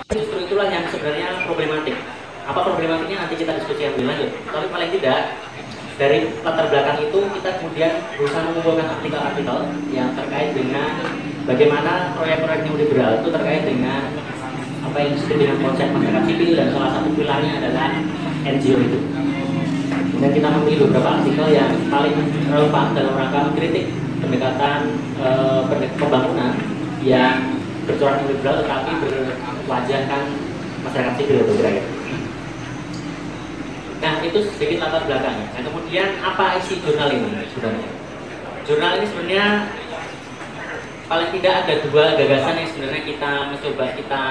Justru itulah yang sebenarnya problematik. Apa problematiknya nanti kita diskusikan lebih lanjut. Tapi paling tidak dari latar belakang itu kita kemudian berusaha mengumpulkan artikel-artikel yang terkait dengan bagaimana proyek-proyek neoliberal itu terkait dengan apa yang disebut dengan konsep masyarakat sipil, dan salah satu pilarnya adalah NGO itu. Kemudian kita memilih beberapa artikel yang paling relevan dalam rangka mengkritik pendekatan pembangunan yang bercorak neoliberal tetapi berwajahkan masyarakat sipil itu kira-kira. Nah, itu sedikit latar belakangnya. Nah, kemudian apa isi jurnal ini sebenarnya? Jurnal ini sebenarnya paling tidak ada dua gagasan yang sebenarnya kita mencoba kita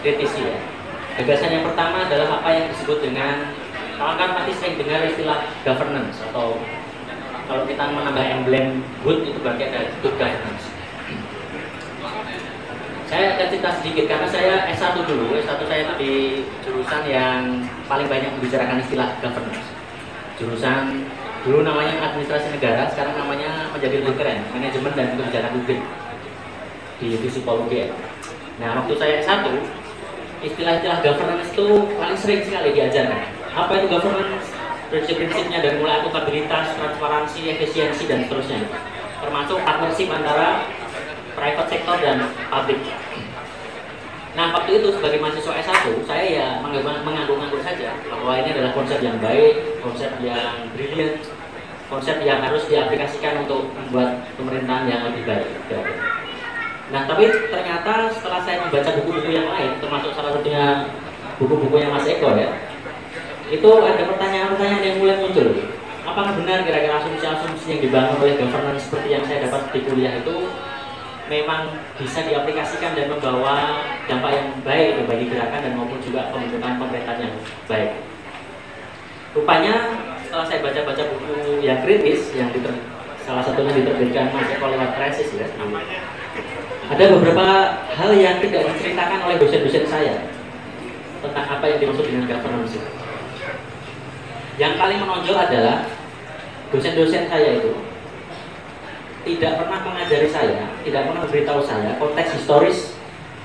kritisi ya. Gagasan yang pertama adalah apa yang disebut dengan, kan pasti sering dengar istilah governance, atau kalau kita menambah emblem good itu berarti ada good governance. Saya akan cerita sedikit karena saya S1 dulu. S1 saya itu di jurusan yang paling banyak membicarakan istilah governance. Jurusan dulu namanya administrasi negara, sekarang namanya menjadi lebih keren, manajemen dan kebijakan publik di Visipol UGM. Nah, waktu saya S1, istilah-istilah governance itu paling sering sekali diajarkan. Apa itu governance? Prinsip-prinsipnya dari mulai akuntabilitas, transparansi, efisiensi, dan seterusnya. Termasuk partnership antara private sector dan publik. Nah, waktu itu sebagai mahasiswa S1, saya ya mengangguk-angguk saja bahwa ini adalah konsep yang baik, konsep yang brilian, konsep yang harus diaplikasikan untuk membuat pemerintahan yang lebih baik. Nah, tapi ternyata setelah saya membaca buku-buku yang lain, termasuk salah satunya buku-bukunya Mas Eko ya, itu ada pertanyaan-pertanyaan yang mulai muncul. Apakah benar kira-kira asumsi-asumsi yang dibangun oleh governance seperti yang saya dapat di kuliah itu memang bisa diaplikasikan dan membawa dampak yang baik bagi gerakan dan maupun juga pembentukan pemerintahan yang baik. Rupanya setelah saya baca-baca buku yang kritis yang salah satunya diterbitkan Mas Eko lewat Krisis ya, ada beberapa hal yang tidak diceritakan oleh dosen-dosen saya tentang apa yang dimaksud dengan governance. Yang paling menonjol adalah dosen-dosen saya itu tidak pernah mengajari saya, tidak pernah memberitahu saya konteks historis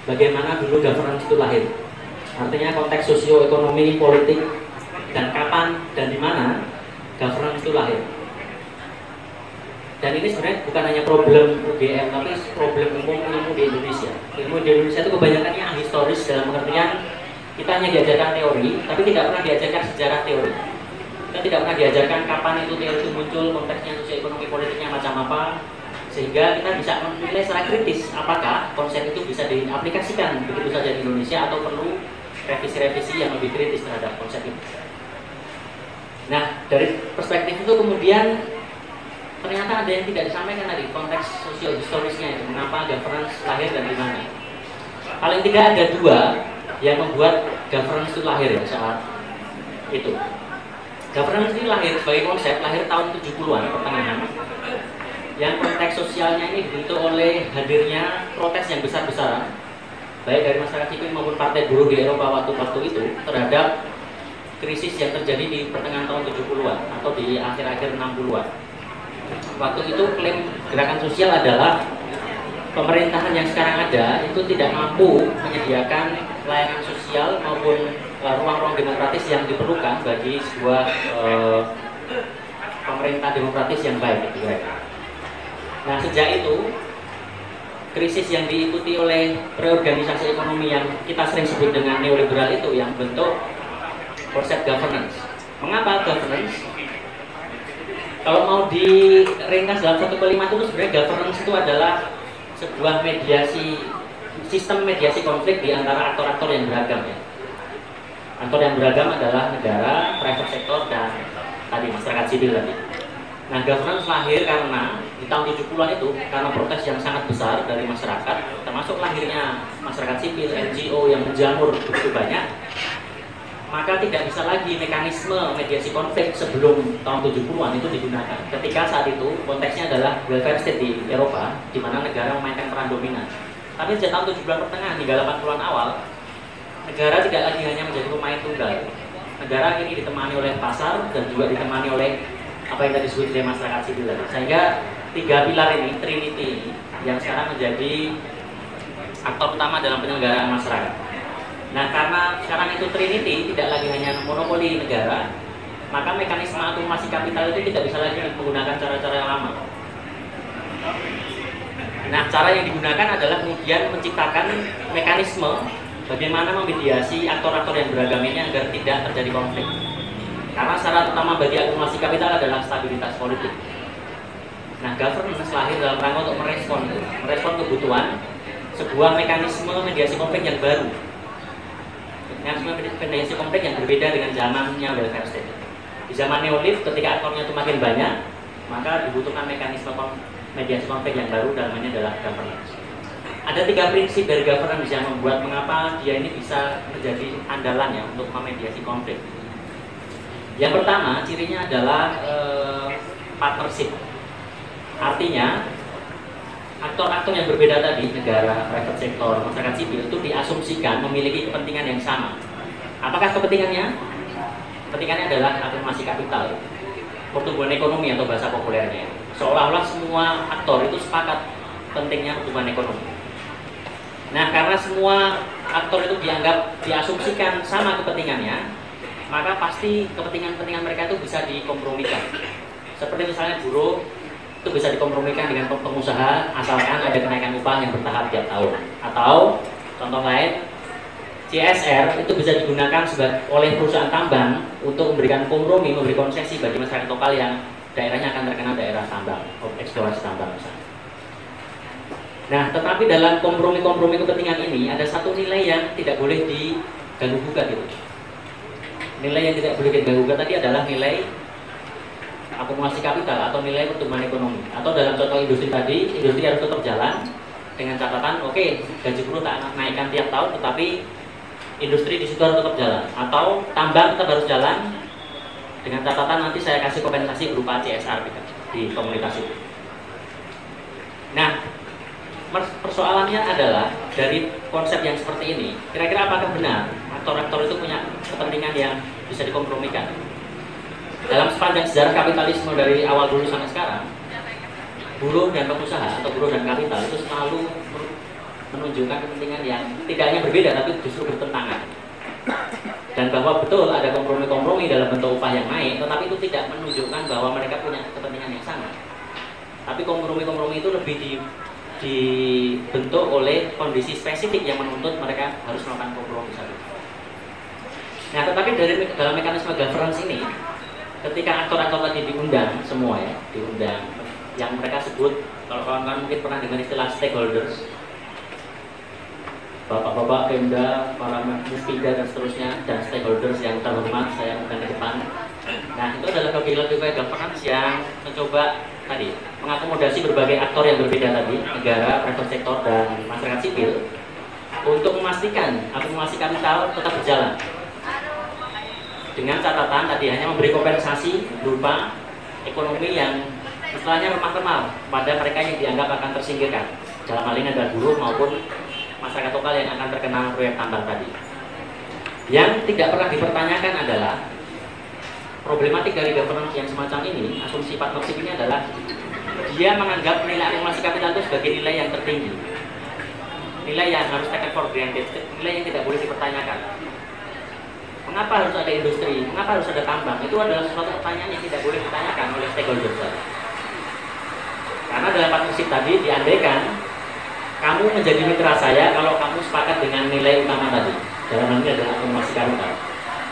bagaimana dulu governance itu lahir. Artinya konteks sosioekonomi, politik, dan kapan dan di mana governance itu lahir. Dan ini sebenarnya bukan hanya problem UGM, tapi problem umum ilmu di Indonesia. Ilmu di Indonesia itu kebanyakannya ahistoris dalam pengertian kita hanya diajarkan teori, tapi tidak pernah diajarkan sejarah teori. Kita tidak pernah diajarkan kapan itu teori itu muncul, konteksnya sosioekonomi politiknya macam apa, sehingga kita bisa menilai secara kritis apakah konsep itu bisa diaplikasikan begitu saja di Indonesia atau perlu revisi-revisi yang lebih kritis terhadap konsep itu. Nah, dari perspektif itu kemudian ternyata ada yang tidak disampaikan tadi, konteks sosial historisnya itu, mengapa governance lahir dan di mana. Paling tidak ada dua yang membuat governance itu lahir ya saat itu. Governance ini lahir sebagai konsep, lahir tahun 70-an pertengahan. Yang konteks sosialnya ini dibentuk oleh hadirnya protes yang besar-besaran, baik dari masyarakat sipil maupun partai buruh di Eropa waktu itu terhadap krisis yang terjadi di pertengahan tahun 70-an atau di akhir-akhir 60-an. Waktu itu klaim gerakan sosial adalah pemerintahan yang sekarang ada itu tidak mampu menyediakan layanan sosial maupun ruang-ruang demokratis yang diperlukan bagi sebuah pemerintah demokratis yang baik gitu ya. Nah, sejak itu krisis yang diikuti oleh reorganisasi ekonomi yang kita sering sebut dengan neoliberal itu yang bentuk konsep governance. Mengapa governance? Kalau mau diringkas dalam satu kalimat itu sebenarnya governance itu adalah sebuah mediasi, sistem mediasi konflik di antara aktor-aktor yang beragam ya. Aktor yang beragam adalah negara, private sector, dan tadi masyarakat sipil tadi. Nah, governance lahir karena di tahun 70-an itu karena protes yang sangat besar dari masyarakat, termasuk lahirnya masyarakat sipil, NGO yang menjamur begitu banyak, maka tidak bisa lagi mekanisme mediasi konflik sebelum tahun 70-an itu digunakan. Ketika saat itu konteksnya adalah welfare state di Eropa, di mana negara memainkan peran dominan. Tapi sejak tahun 70-an pertengahan hingga 80-an awal, negara tidak lagi hanya menjadi pemain tunggal. Negara ini ditemani oleh pasar dan juga ditemani oleh apa yang tadi disebut oleh masyarakat sipil tadi. Sehingga tiga pilar ini, Trinity ini, yang sekarang menjadi aktor utama dalam penyelenggaraan masyarakat. Nah, karena sekarang itu Trinity tidak lagi hanya monopoli negara, maka mekanisme akumulasi kapital itu tidak bisa lagi menggunakan cara-cara yang lama. Nah, cara yang digunakan adalah kemudian menciptakan mekanisme bagaimana memediasi aktor-aktor yang beragam ini agar tidak terjadi konflik. Karena syarat utama bagi akumulasi kapital adalah stabilitas politik. Nah, governance lahir dalam rangka untuk merespon kebutuhan sebuah mekanisme mediasi konflik yang baru. Mekanisme mediasi konflik yang berbeda dengan zamannya welfare state. Di zaman neolib, ketika aktornya itu makin banyak, maka dibutuhkan mekanisme mediasi konflik yang baru, dalamnya adalah governance. Ada 3 prinsip dari governance yang membuat mengapa dia ini bisa menjadi andalan ya untuk memediasi konflik. Yang pertama, cirinya adalah partnership. Artinya, aktor-aktor yang berbeda tadi, negara, private sector, masyarakat sipil, itu diasumsikan memiliki kepentingan yang sama. Apakah kepentingannya? Kepentingannya adalah akumulasi kapital, pertumbuhan ekonomi atau bahasa populernya. Seolah-olah semua aktor itu sepakat pentingnya pertumbuhan ekonomi. Nah, karena semua aktor itu diasumsikan sama kepentingannya, maka pasti kepentingan-kepentingan mereka itu bisa dikompromikan. Seperti misalnya buruh itu bisa dikompromikan dengan pengusaha asalkan ada kenaikan upah yang bertahap tiap tahun. Atau contoh lain, CSR itu bisa digunakan oleh perusahaan tambang untuk memberikan kompromi, memberi konsesi bagi masyarakat lokal yang daerahnya akan terkena daerah tambang, eksplorasi tambang misalnya. Nah, tetapi dalam kompromi-kompromi kepentingan ini ada satu nilai yang tidak boleh diganggu gugat gitu. Nilai yang tidak boleh diganggu gugat tadi adalah nilai akumulasi kapital atau nilai pertumbuhan ekonomi. Atau dalam contoh industri tadi, industri harus tetap jalan dengan catatan, oke, gaji buruh tak naikkan tiap tahun, tetapi industri di situ harus tetap jalan. Atau tambang tetap harus jalan dengan catatan nanti saya kasih kompensasi berupa CSR di komunitas itu. Nah, persoalannya adalah dari konsep yang seperti ini, kira-kira apakah benar aktor-aktor itu punya kepentingan yang bisa dikompromikan? Dalam sepanjang sejarah kapitalisme dari awal dulu sampai sekarang, buruh dan pengusaha atau buruh dan kapital itu selalu menunjukkan kepentingan yang tidak hanya berbeda tapi justru bertentangan. Dan bahwa betul ada kompromi-kompromi dalam bentuk upah yang naik, tetapi itu tidak menunjukkan bahwa mereka punya kepentingan yang sama. Tapi kompromi-kompromi itu lebih dibentuk oleh kondisi spesifik yang menuntut mereka harus melakukan kompromi satu. Nah, tetapi dalam mekanisme governance ini, ketika aktor-aktor tadi diundang semua ya, diundang, yang mereka sebut, kalau kawan-kawan mungkin pernah dengar istilah stakeholders, bapak-bapak, pemda, para muspida dan seterusnya, dan stakeholders yang terhormat, saya undang ke depan. Nah, itu adalah logika governance yang mencoba tadi mengakomodasi berbagai aktor yang berbeda tadi, negara, private sector, dan masyarakat sipil, untuk memastikan akumulasi kapital tetap berjalan. Dengan catatan tadi hanya memberi kompensasi berupa ekonomi yang istilahnya remah-temah pada mereka yang dianggap akan tersingkirkan. Dalam hal ini adalah buruh maupun masyarakat lokal yang akan terkena proyek tambang tadi. Yang tidak pernah dipertanyakan adalah problematik dari governance yang semacam ini, asumsi partnership ini adalah dia menganggap nilai akumulasi kapital itu sebagai nilai yang tertinggi, nilai yang harus taken for granted, nilai yang tidak boleh dipertanyakan. Mengapa harus ada industri? Mengapa harus ada tambang? Itu adalah suatu pertanyaan yang tidak boleh ditanyakan oleh stakeholder. Karena dalam partnership tadi diandaikan kamu menjadi mitra saya kalau kamu sepakat dengan nilai utama tadi. Dalam hal ini adalah akumulasi kapital.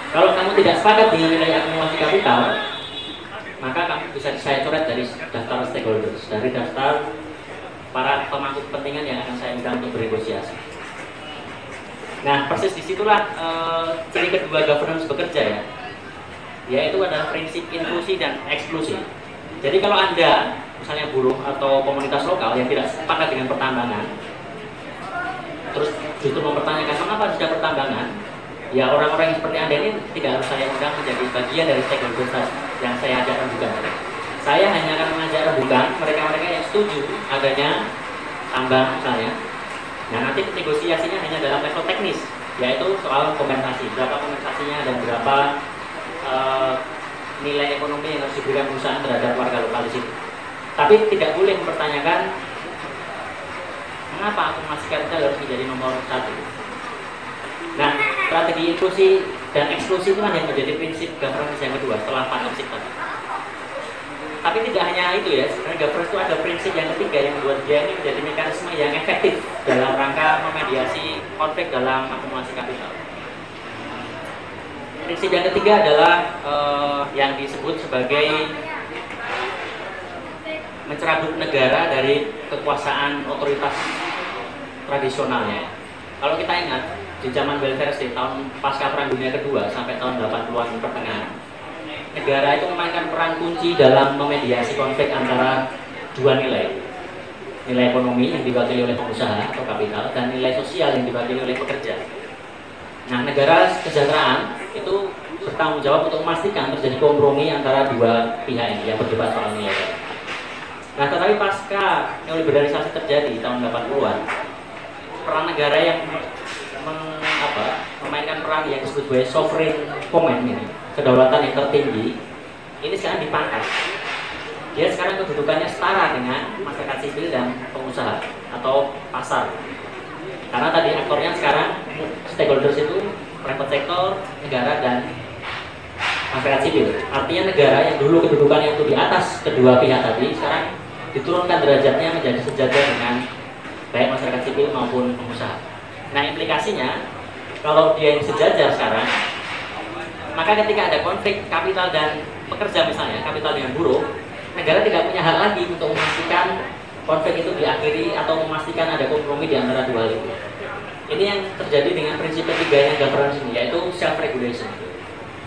Kalau kamu tidak sepakat dengan nilai akumulasi kapital, maka kamu bisa saya coret dari daftar stakeholders, dari daftar para pemangku kepentingan yang akan saya minta untuk bernegosiasi. Nah, persis disitulah ciri kedua governance bekerja ya, yaitu adalah prinsip inklusi dan eksklusi. Jadi kalau Anda, misalnya buruh atau komunitas lokal yang tidak sepakat dengan pertambangan, terus justru mempertanyakan mengapa harus ada pertambangan, ya orang-orang yang seperti Anda ini tidak harus saya undang menjadi bagian dari stakeholder yang saya ajak rembukan. Saya hanya akan mengajak rembukan mereka-mereka yang setuju adanya tambang misalnya. Nah, nanti negosiasinya hanya dalam level teknis, yaitu soal kompensasi, berapa kompensasinya dan berapa nilai ekonomi yang harus diberikan perusahaan terhadap warga lokal di situ. Tapi tidak boleh mempertanyakan mengapa akumulasi kapital harus menjadi nomor satu. Nah, strategi inklusi dan eksklusi itu yang menjadi prinsip governance yang kedua setelah partnership tadi. Tapi tidak hanya itu ya, sebenarnya governance itu ada prinsip yang ketiga yang membuat dia ini menjadi mekanisme yang efektif dalam rangka memediasi konflik dalam akumulasi kapital. Prinsip yang ketiga adalah yang disebut sebagai mencerabut negara dari kekuasaan otoritas tradisionalnya. Kalau kita ingat di zaman welfare state tahun pasca Perang Dunia Kedua sampai tahun 80-an pertengahan, negara itu memainkan peran kunci dalam memediasi konflik antara dua nilai ekonomi yang diwakili oleh pengusaha atau kapital dan nilai sosial yang diwakili oleh pekerja. Nah, negara kesejahteraan itu bertanggung jawab untuk memastikan terjadi kompromi antara dua pihak ini yang berdebat soal nilai. Nah, tetapi pasca neoliberalisasi terjadi di tahun 80-an, peran negara yang memainkan peran yang disebut sebagai sovereign command ini, kedaulatan yang tertinggi, ini sekarang dipangkas. Dia sekarang kedudukannya setara dengan masyarakat sipil dan pengusaha atau pasar. Karena tadi aktornya sekarang stakeholders itu private sector, negara dan masyarakat sipil. Artinya negara yang dulu kedudukannya itu di atas kedua pihak tadi, sekarang diturunkan derajatnya menjadi sejajar dengan baik masyarakat sipil maupun pengusaha. Nah, implikasinya kalau dia yang sejajar sekarang, maka ketika ada konflik kapital dan pekerja misalnya, kapital dengan buruh, negara tidak punya hak lagi untuk memastikan konflik itu diakhiri atau memastikan ada kompromi di antara dua hal itu. Ini yang terjadi dengan prinsip ketiganya governance ini, yaitu self-regulation.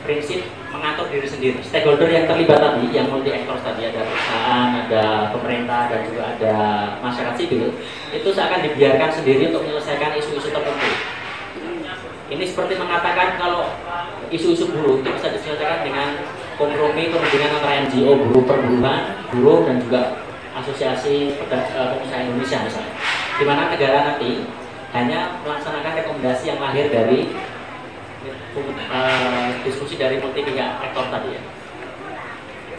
Prinsip mengatur diri sendiri. Stakeholder yang terlibat tadi, yang multi actors tadi, ada perusahaan, ada pemerintah, dan juga ada masyarakat sipil, itu seakan dibiarkan sendiri untuk menyelesaikan isu-isu tertentu. Ini seperti mengatakan kalau isu-isu buruh itu bisa diselesaikan dengan kompromi perundingan antara NGO, buruh perburuhan, buruh, dan juga asosiasi pengusaha Indonesia misalnya. Di mana negara nanti hanya melaksanakan rekomendasi yang lahir dari diskusi dari multi pihak aktor tadi ya.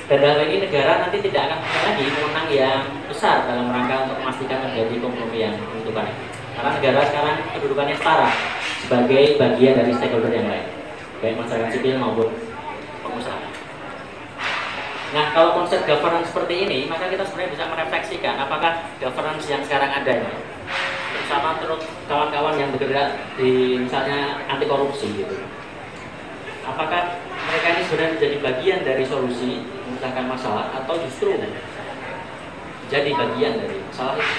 Dan dalam ini negara nanti tidak akan punya lagi wewenang yang besar dalam rangka untuk memastikan terjadi kompromi yang menentukan. Karena negara sekarang kedudukannya setara sebagai bagian dari stakeholder yang lain, baik masyarakat sipil maupun pengusaha. Nah, kalau konsep governance seperti ini, maka kita sebenarnya bisa merefleksikan apakah governance yang sekarang ada ini, bersama terus kawan-kawan yang bergerak di misalnya anti korupsi gitu. Apakah mereka ini sebenarnya menjadi bagian dari solusi memecahkan masalah atau justru jadi bagian dari masalah itu?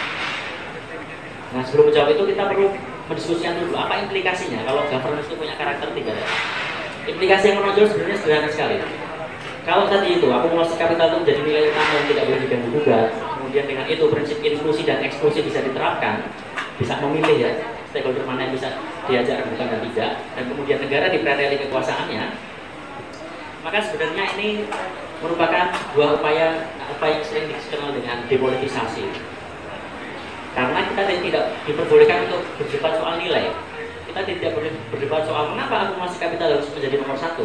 Nah, sebelum menjawab itu kita perlu mendiskusikan dulu apa implikasinya kalau governance itu punya karakter tiga. Implikasi yang menonjol sebenarnya sederhana sekali. Kalau tadi itu akumulasi kapital itu menjadi nilai utama yang tidak boleh diganggu-gugat, kemudian dengan itu prinsip inklusi dan eksklusi bisa diterapkan, bisa memilih ya stakeholder mana yang bisa diajak bukan dan tidak, dan kemudian negara diperintahkan kekuasaannya, maka sebenarnya ini merupakan sebuah upaya yang sering dikenal dengan depolitisasi. Karena kita tidak diperbolehkan untuk berdebat soal nilai, kita tidak boleh berdebat soal mengapa akumulasi kapital harus menjadi nomor satu,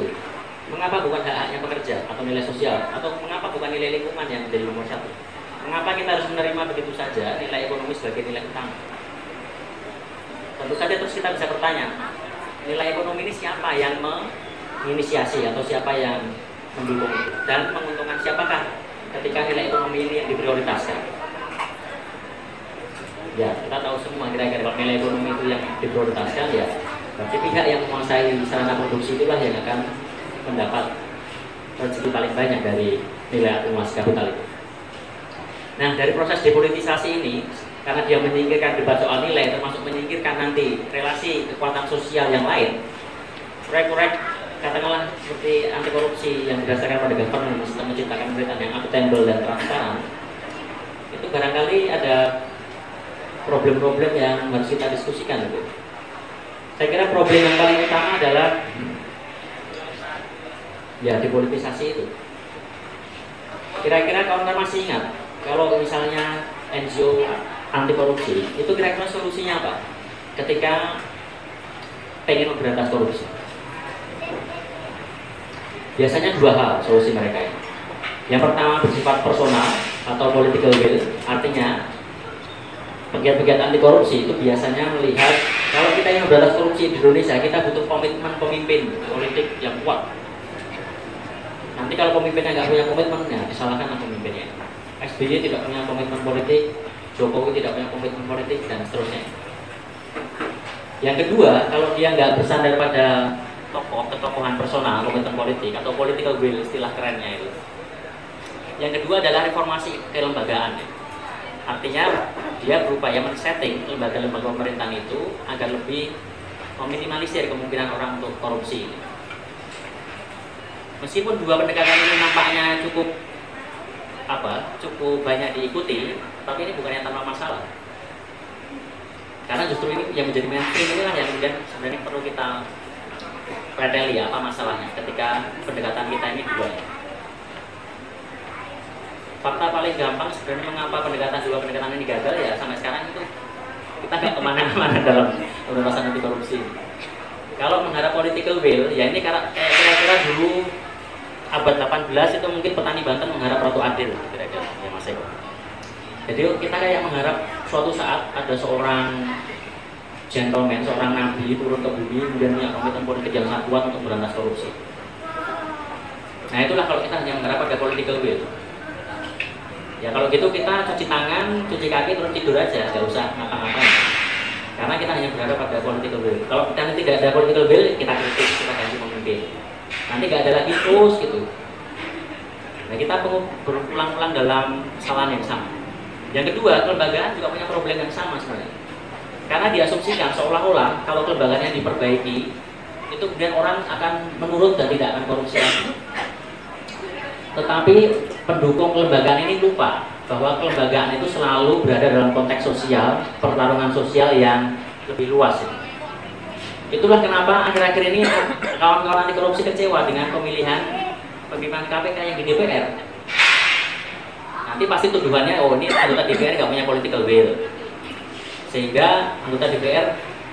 mengapa bukan hak-haknya pekerja atau nilai sosial, atau mengapa bukan nilai lingkungan yang menjadi nomor satu, mengapa kita harus menerima begitu saja nilai ekonomi sebagai nilai utama. Tentu saja terus kita bisa bertanya, nilai ekonomi ini siapa yang menginisiasi atau siapa yang mendukung itu, dan menguntungkan siapakah ketika nilai ekonomi ini yang diprioritaskan. Ya, kita tahu semua kira-kira kalau nilai ekonomi itu yang diprioritaskan ya berarti pihak yang menguasai sarana produksi itulah yang akan mendapat rezeki paling banyak dari nilai akumulasi kapital itu. Nah, dari proses depolitisasi ini, karena dia menyingkirkan debat soal nilai, termasuk menyingkirkan nanti relasi kekuatan sosial yang lain, proyek-proyek katakanlah seperti anti korupsi yang berdasarkan pada governance untuk menciptakan pemerintahan yang akuntabel dan transparan, itu barangkali ada problem-problem yang harus kita diskusikan gitu. Saya kira problem yang paling utama adalah ya depolitisasi itu. Kira-kira kawan-kawan masih ingat kalau misalnya NGO anti korupsi itu kira-kira solusinya apa ketika pengen memberantas korupsi? Biasanya dua hal solusi mereka ini. Yang pertama bersifat personal atau political will, artinya pegiat-pegiat anti korupsi itu biasanya melihat kalau kita ingin memberantas korupsi di Indonesia, kita butuh komitmen pemimpin politik yang kuat. Nanti kalau pemimpinnya nggak punya komitmen, ya disalahkanlah pemimpinnya. SBY tidak punya komitmen politik, Jokowi tidak punya komitmen politik, dan seterusnya. Yang kedua, kalau dia nggak bersandar pada ketokohan personal, komitmen politik atau political will, istilah kerennya itu. Yang kedua adalah reformasi kelembagaan. Artinya dia berupaya men-setting lembaga-lembaga pemerintahan itu agar lebih meminimalisir kemungkinan orang untuk korupsi. Meskipun dua pendekatan ini nampaknya cukup banyak diikuti, tapi ini bukan yang tanpa masalah. Karena justru ini yang menjadi mainstream inilah yang kemudian sebenarnya perlu kita preteli apa masalahnya ketika pendekatan kita ini dua. Fakta paling gampang sebenarnya mengapa dua pendekatan ini gagal ya sampai sekarang itu kita nggak kemana-mana dalam pemberantasan anti korupsi. Kalau mengharap political will, ya ini kira-kira dulu abad 18 itu mungkin petani Banten mengharap ratu adil, kira-kira ya Mas Eko. Jadi kita kayak mengharap suatu saat ada seorang gentleman, seorang nabi turun ke bumi kemudian punya komitmen politik yang sangat kuat untuk memberantas korupsi. Nah itulah kalau kita hanya mengharap ada political will. Ya kalau gitu kita cuci tangan, cuci kaki, terus tidur aja, nggak usah ngapa-ngapain. Karena kita hanya berharap pada political will. Kalau kita tidak ada political will, kita kritik, kita ganti pemimpin. Nanti nggak ada lagi terus gitu. Nah kita perlu berulang-ulang dalam kesalahan yang sama. Yang kedua, kelembagaan juga punya problem yang sama sebenarnya. Karena diasumsikan seolah-olah kalau kelembagaannya diperbaiki, itu kemudian orang akan menurun dan tidak akan korupsi lagi. Tetapi pendukung kelembagaan ini lupa bahwa kelembagaan itu selalu berada dalam konteks sosial, pertarungan sosial yang lebih luas. Itulah kenapa akhir-akhir ini kawan-kawan anti korupsi kecewa dengan pemilihan pimpinan KPK yang di DPR. Nanti pasti tuduhannya, oh ini anggota DPR nggak punya political will, sehingga anggota DPR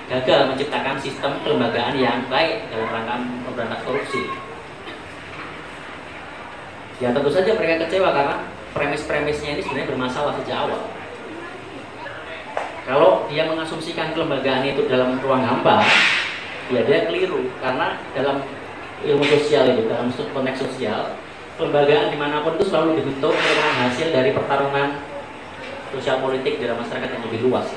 gagal menciptakan sistem kelembagaan yang baik dalam rangka memberantas korupsi. Ya tentu saja mereka kecewa karena premis-premisnya ini sebenarnya bermasalah sejak awal. Kalau dia mengasumsikan kelembagaan itu dalam ruang hampa, ya dia keliru. Karena dalam ilmu sosial itu, dalam konteks sosial, kelembagaan dimanapun itu selalu dibentuk merupakan hasil dari pertarungan sosial politik dalam masyarakat yang lebih luas.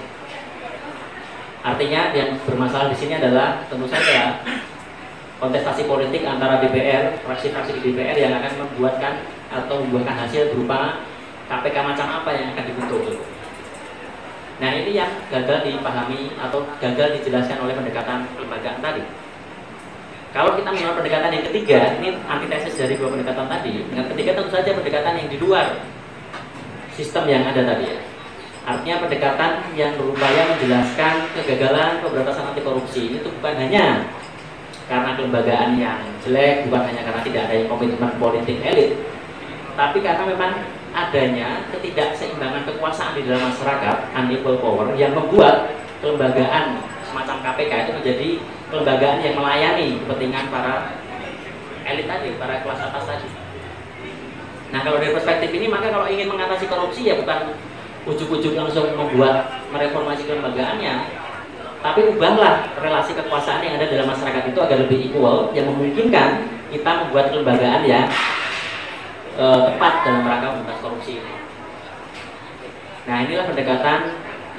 Artinya yang bermasalah di sini adalah tentu saja kontestasi politik antara DPR, fraksi-fraksi di DPR yang akan membuatkan atau membuahkan hasil berupa KPK macam apa yang akan dibentuk. Nah ini yang gagal dipahami atau gagal dijelaskan oleh pendekatan kelembagaan tadi. Kalau kita menggunakan pendekatan yang ketiga, ini antitesis dari dua pendekatan tadi. Dengan ketiga tentu saja pendekatan yang di luar sistem yang ada tadi ya. Artinya pendekatan yang berupaya menjelaskan kegagalan pemberantasan anti korupsi itu bukan hanya karena kelembagaan yang jelek, bukan hanya karena tidak ada komitmen politik elit, tapi karena memang adanya ketidakseimbangan kekuasaan di dalam masyarakat, unequal power, yang membuat kelembagaan semacam KPK itu menjadi kelembagaan yang melayani kepentingan para elit tadi, para kelas atas tadi. Nah kalau dari perspektif ini, maka kalau ingin mengatasi korupsi ya bukan ujuk-ujuk langsung mereformasi kelembagaannya, tapi ubahlah relasi kekuasaan yang ada dalam masyarakat itu agar lebih equal, yang memungkinkan kita membuat kelembagaan yang tepat dalam rangka memberantas korupsi ini. Nah inilah pendekatan,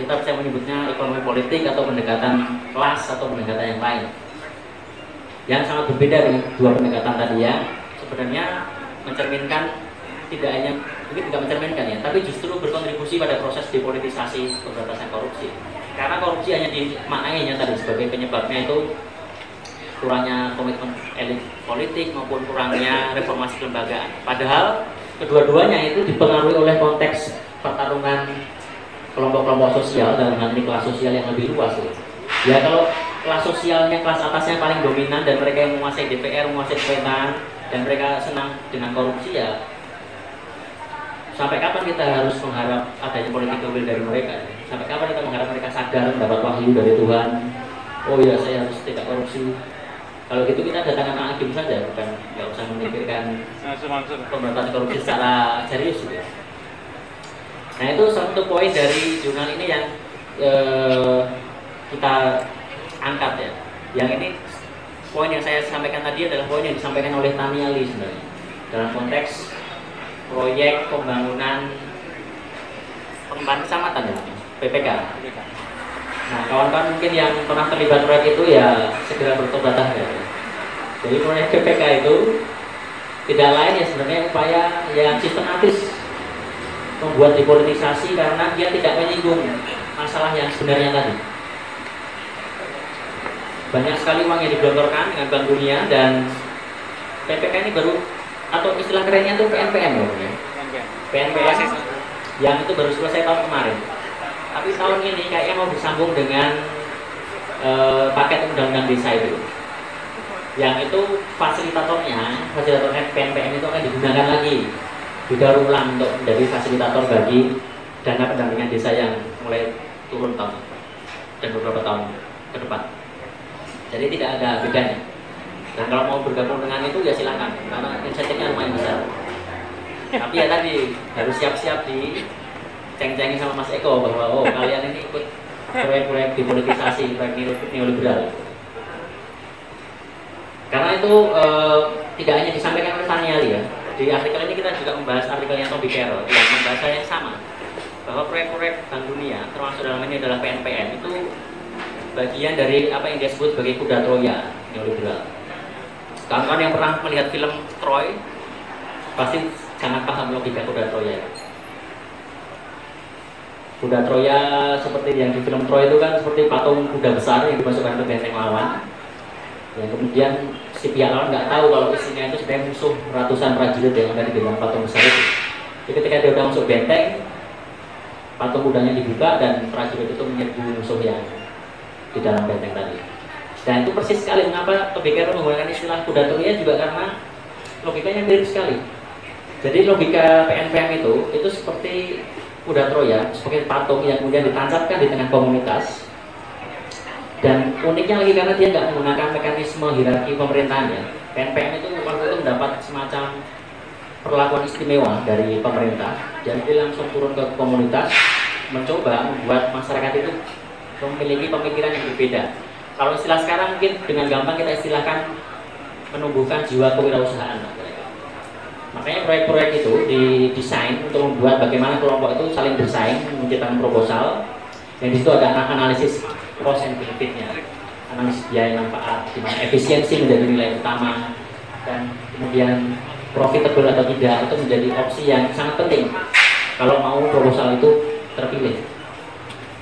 kita bisa menyebutnya ekonomi politik atau pendekatan kelas atau pendekatan yang lain, yang sangat berbeda dengan dua pendekatan tadi ya. Sebenarnya mencerminkan, tidak hanya mungkin tidak mencerminkan ya, tapi justru berkontribusi pada proses depolitisasi pemberantasan korupsi. Karena korupsi hanya dimaknainya tadi sebagai penyebabnya itu kurangnya komitmen elit politik maupun kurangnya reformasi kelembagaan. Padahal kedua-duanya itu dipengaruhi oleh konteks pertarungan kelompok-kelompok sosial, dalam hal ini kelas sosial yang lebih luas. Ya kalau kelas sosialnya, kelas atasnya paling dominan dan mereka yang menguasai DPR, menguasai pemerintahan, dan mereka senang dengan korupsi, ya sampai kapan kita harus mengharap adanya political will dari mereka? Sampai kapan kita mengharap mereka sadar mendapat wahyu dari Tuhan? Oh ya, saya harus tidak korupsi. Kalau gitu kita datangkan hakim saja, bukan nggak usah memikirkan pemberantasan korupsi secara serius gitu. Nah itu satu poin dari jurnal ini yang kita angkat ya. Yang ini poin yang saya sampaikan tadi adalah poin yang disampaikan oleh Tania Lee sebenarnya dalam konteks proyek pembangunan pengembangan kecamatan ya, PPK. Nah, kawan-kawan mungkin yang pernah terlibat proyek itu ya segera bertobat ya. Jadi proyek PPK itu tidak lain ya sebenarnya upaya yang sistematis membuat dipolitisasi karena dia tidak menyinggung masalah yang sebenarnya tadi. Banyak sekali uang yang digelontorkan dengan Bank Dunia dan PPK ini baru, atau istilah kerennya itu PNPM loh ya. PNPM yang itu baru selesai tahun kemarin. Tapi tahun ini kayaknya mau disambung dengan paket undang-undang desa itu. Yang itu fasilitatornya PNPM itu akan digunakan lagi, didaur ulang untuk menjadi fasilitator bagi dana pendampingan desa yang mulai turun tahun dan beberapa tahun ke depan. Jadi tidak ada bedanya. Dan kalau mau bergabung dengan itu ya silakan, karena insentifnya lumayan besar. Tapi ya tadi harus siap-siap di ceng-cengin sama Mas Eko bahwa oh kalian ini ikut proyek-proyek dipolitisasi, proyek neoliberal. Karena itu tidak hanya disampaikan oleh Tania Lee ya. Di artikel ini kita juga membahas artikelnya Toby Carroll yang membahas yang sama, bahwa proyek-proyek Bank Dunia termasuk dalam ini adalah PNPM itu bagian dari apa yang dia sebut sebagai kuda Troya neoliberal. Kawan-kawan yang pernah melihat film Troy pasti sangat paham logika kuda Troya. Kuda Troya seperti yang di film Troy itu kan seperti patung kuda besar yang dimasukkan ke benteng lawan. Yang kemudian si pihak lawan nggak tahu kalau isinya itu sebenarnya musuh ratusan prajurit yang ada di dalam patung besar itu. Jadi ketika dia udah masuk benteng, patung kudanya dibuka dan prajurit itu menyerbu musuh yang di dalam benteng tadi. Dan itu persis sekali mengapa Toby Carroll menggunakan istilah kuda Troya juga karena logikanya mirip sekali. Jadi logika PNPM itu seperti kuda Troya, seperti patung yang kemudian ditancapkan di tengah komunitas. Dan uniknya lagi karena dia nggak menggunakan mekanisme hierarki pemerintahannya. PNPM itu waktu itu mendapat semacam perlakuan istimewa dari pemerintah. Jadi dia langsung turun ke komunitas, mencoba membuat masyarakat itu memiliki pemikiran yang berbeda. Kalau istilah sekarang mungkin dengan gampang kita istilahkan menumbuhkan jiwa kewirausahaan. Makanya proyek-proyek itu didesain untuk membuat bagaimana kelompok itu saling bersaing, menciptakan proposal. Yang di situ ada analisis cost and benefitnya, analisis biaya manfaat, di mana efisiensi menjadi nilai utama dan kemudian profitable atau tidak itu menjadi opsi yang sangat penting kalau mau proposal itu terpilih.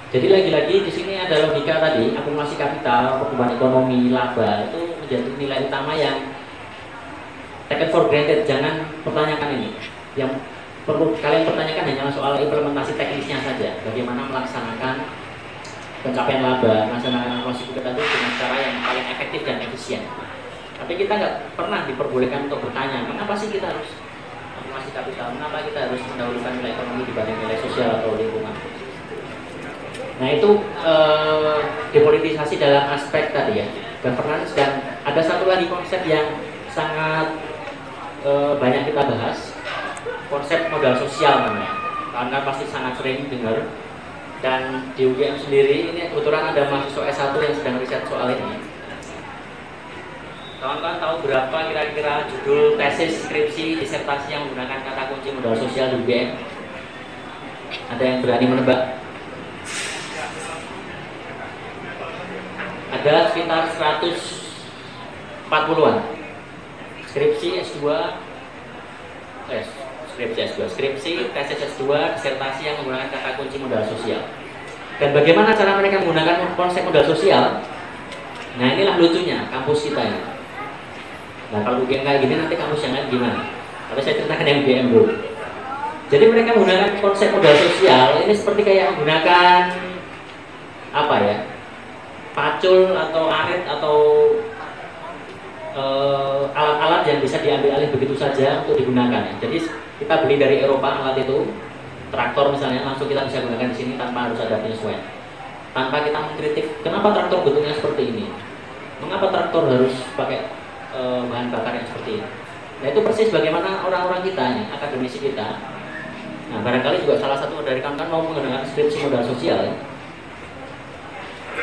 Jadi lagi-lagi di sini ada logika tadi, akumulasi kapital, pertumbuhan ekonomi, laba itu menjadi nilai utama yang taken for granted. Jangan pertanyakan ini. Yang perlu kalian pertanyakan hanyalah soal implementasi teknisnya saja. Bagaimana melaksanakan pencapaian laba, melaksanakan akumulasi kita itu dengan cara yang paling efektif dan efisien. Tapi kita nggak pernah diperbolehkan untuk bertanya, mengapa sih kita harus akumulasi kapital? Mengapa kita harus mendahulukan nilai ekonomi dibanding nilai sosial atau lingkungan? Nah itu depolitisasi dalam aspek tadi ya, governance. Dan ada satu lagi konsep yang sangat banyak kita bahas, konsep modal sosial namanya. Karena pasti sangat sering dengar. Dan di UGM sendiri ini kebetulan ada mahasiswa S1 yang sedang riset soal ini. Kawan-kawan tahu berapa kira-kira judul tesis, skripsi, disertasi yang menggunakan kata kunci modal sosial di UGM? Ada yang berani menebak? Ada sekitar 140-an. Skripsi S2, skripsi, tesis S2, disertasi yang menggunakan kata kunci modal sosial. Dan bagaimana cara mereka menggunakan konsep modal sosial? Nah inilah lucunya kampus kita ini. Nah kalau UGM kayak gini nanti kampus yang lain gimana? Tapi saya ceritakan yang UGM dulu. Jadi mereka menggunakan konsep modal sosial ini seperti kayak menggunakan apa ya? Pacul atau arit atau alat-alat yang bisa diambil alih begitu saja untuk digunakan. Jadi kita beli dari Eropa alat itu, traktor misalnya, langsung kita bisa gunakan di sini tanpa harus ada penyesuaian. Tanpa kita mengkritik kenapa traktor bentuknya seperti ini, mengapa traktor harus pakai bahan bakar yang seperti ini. Nah itu persis bagaimana orang-orang kita nih, akademisi kita. Nah barangkali juga salah satu dari kawan-kawan mau menggunakan skripsi modal sosial ya.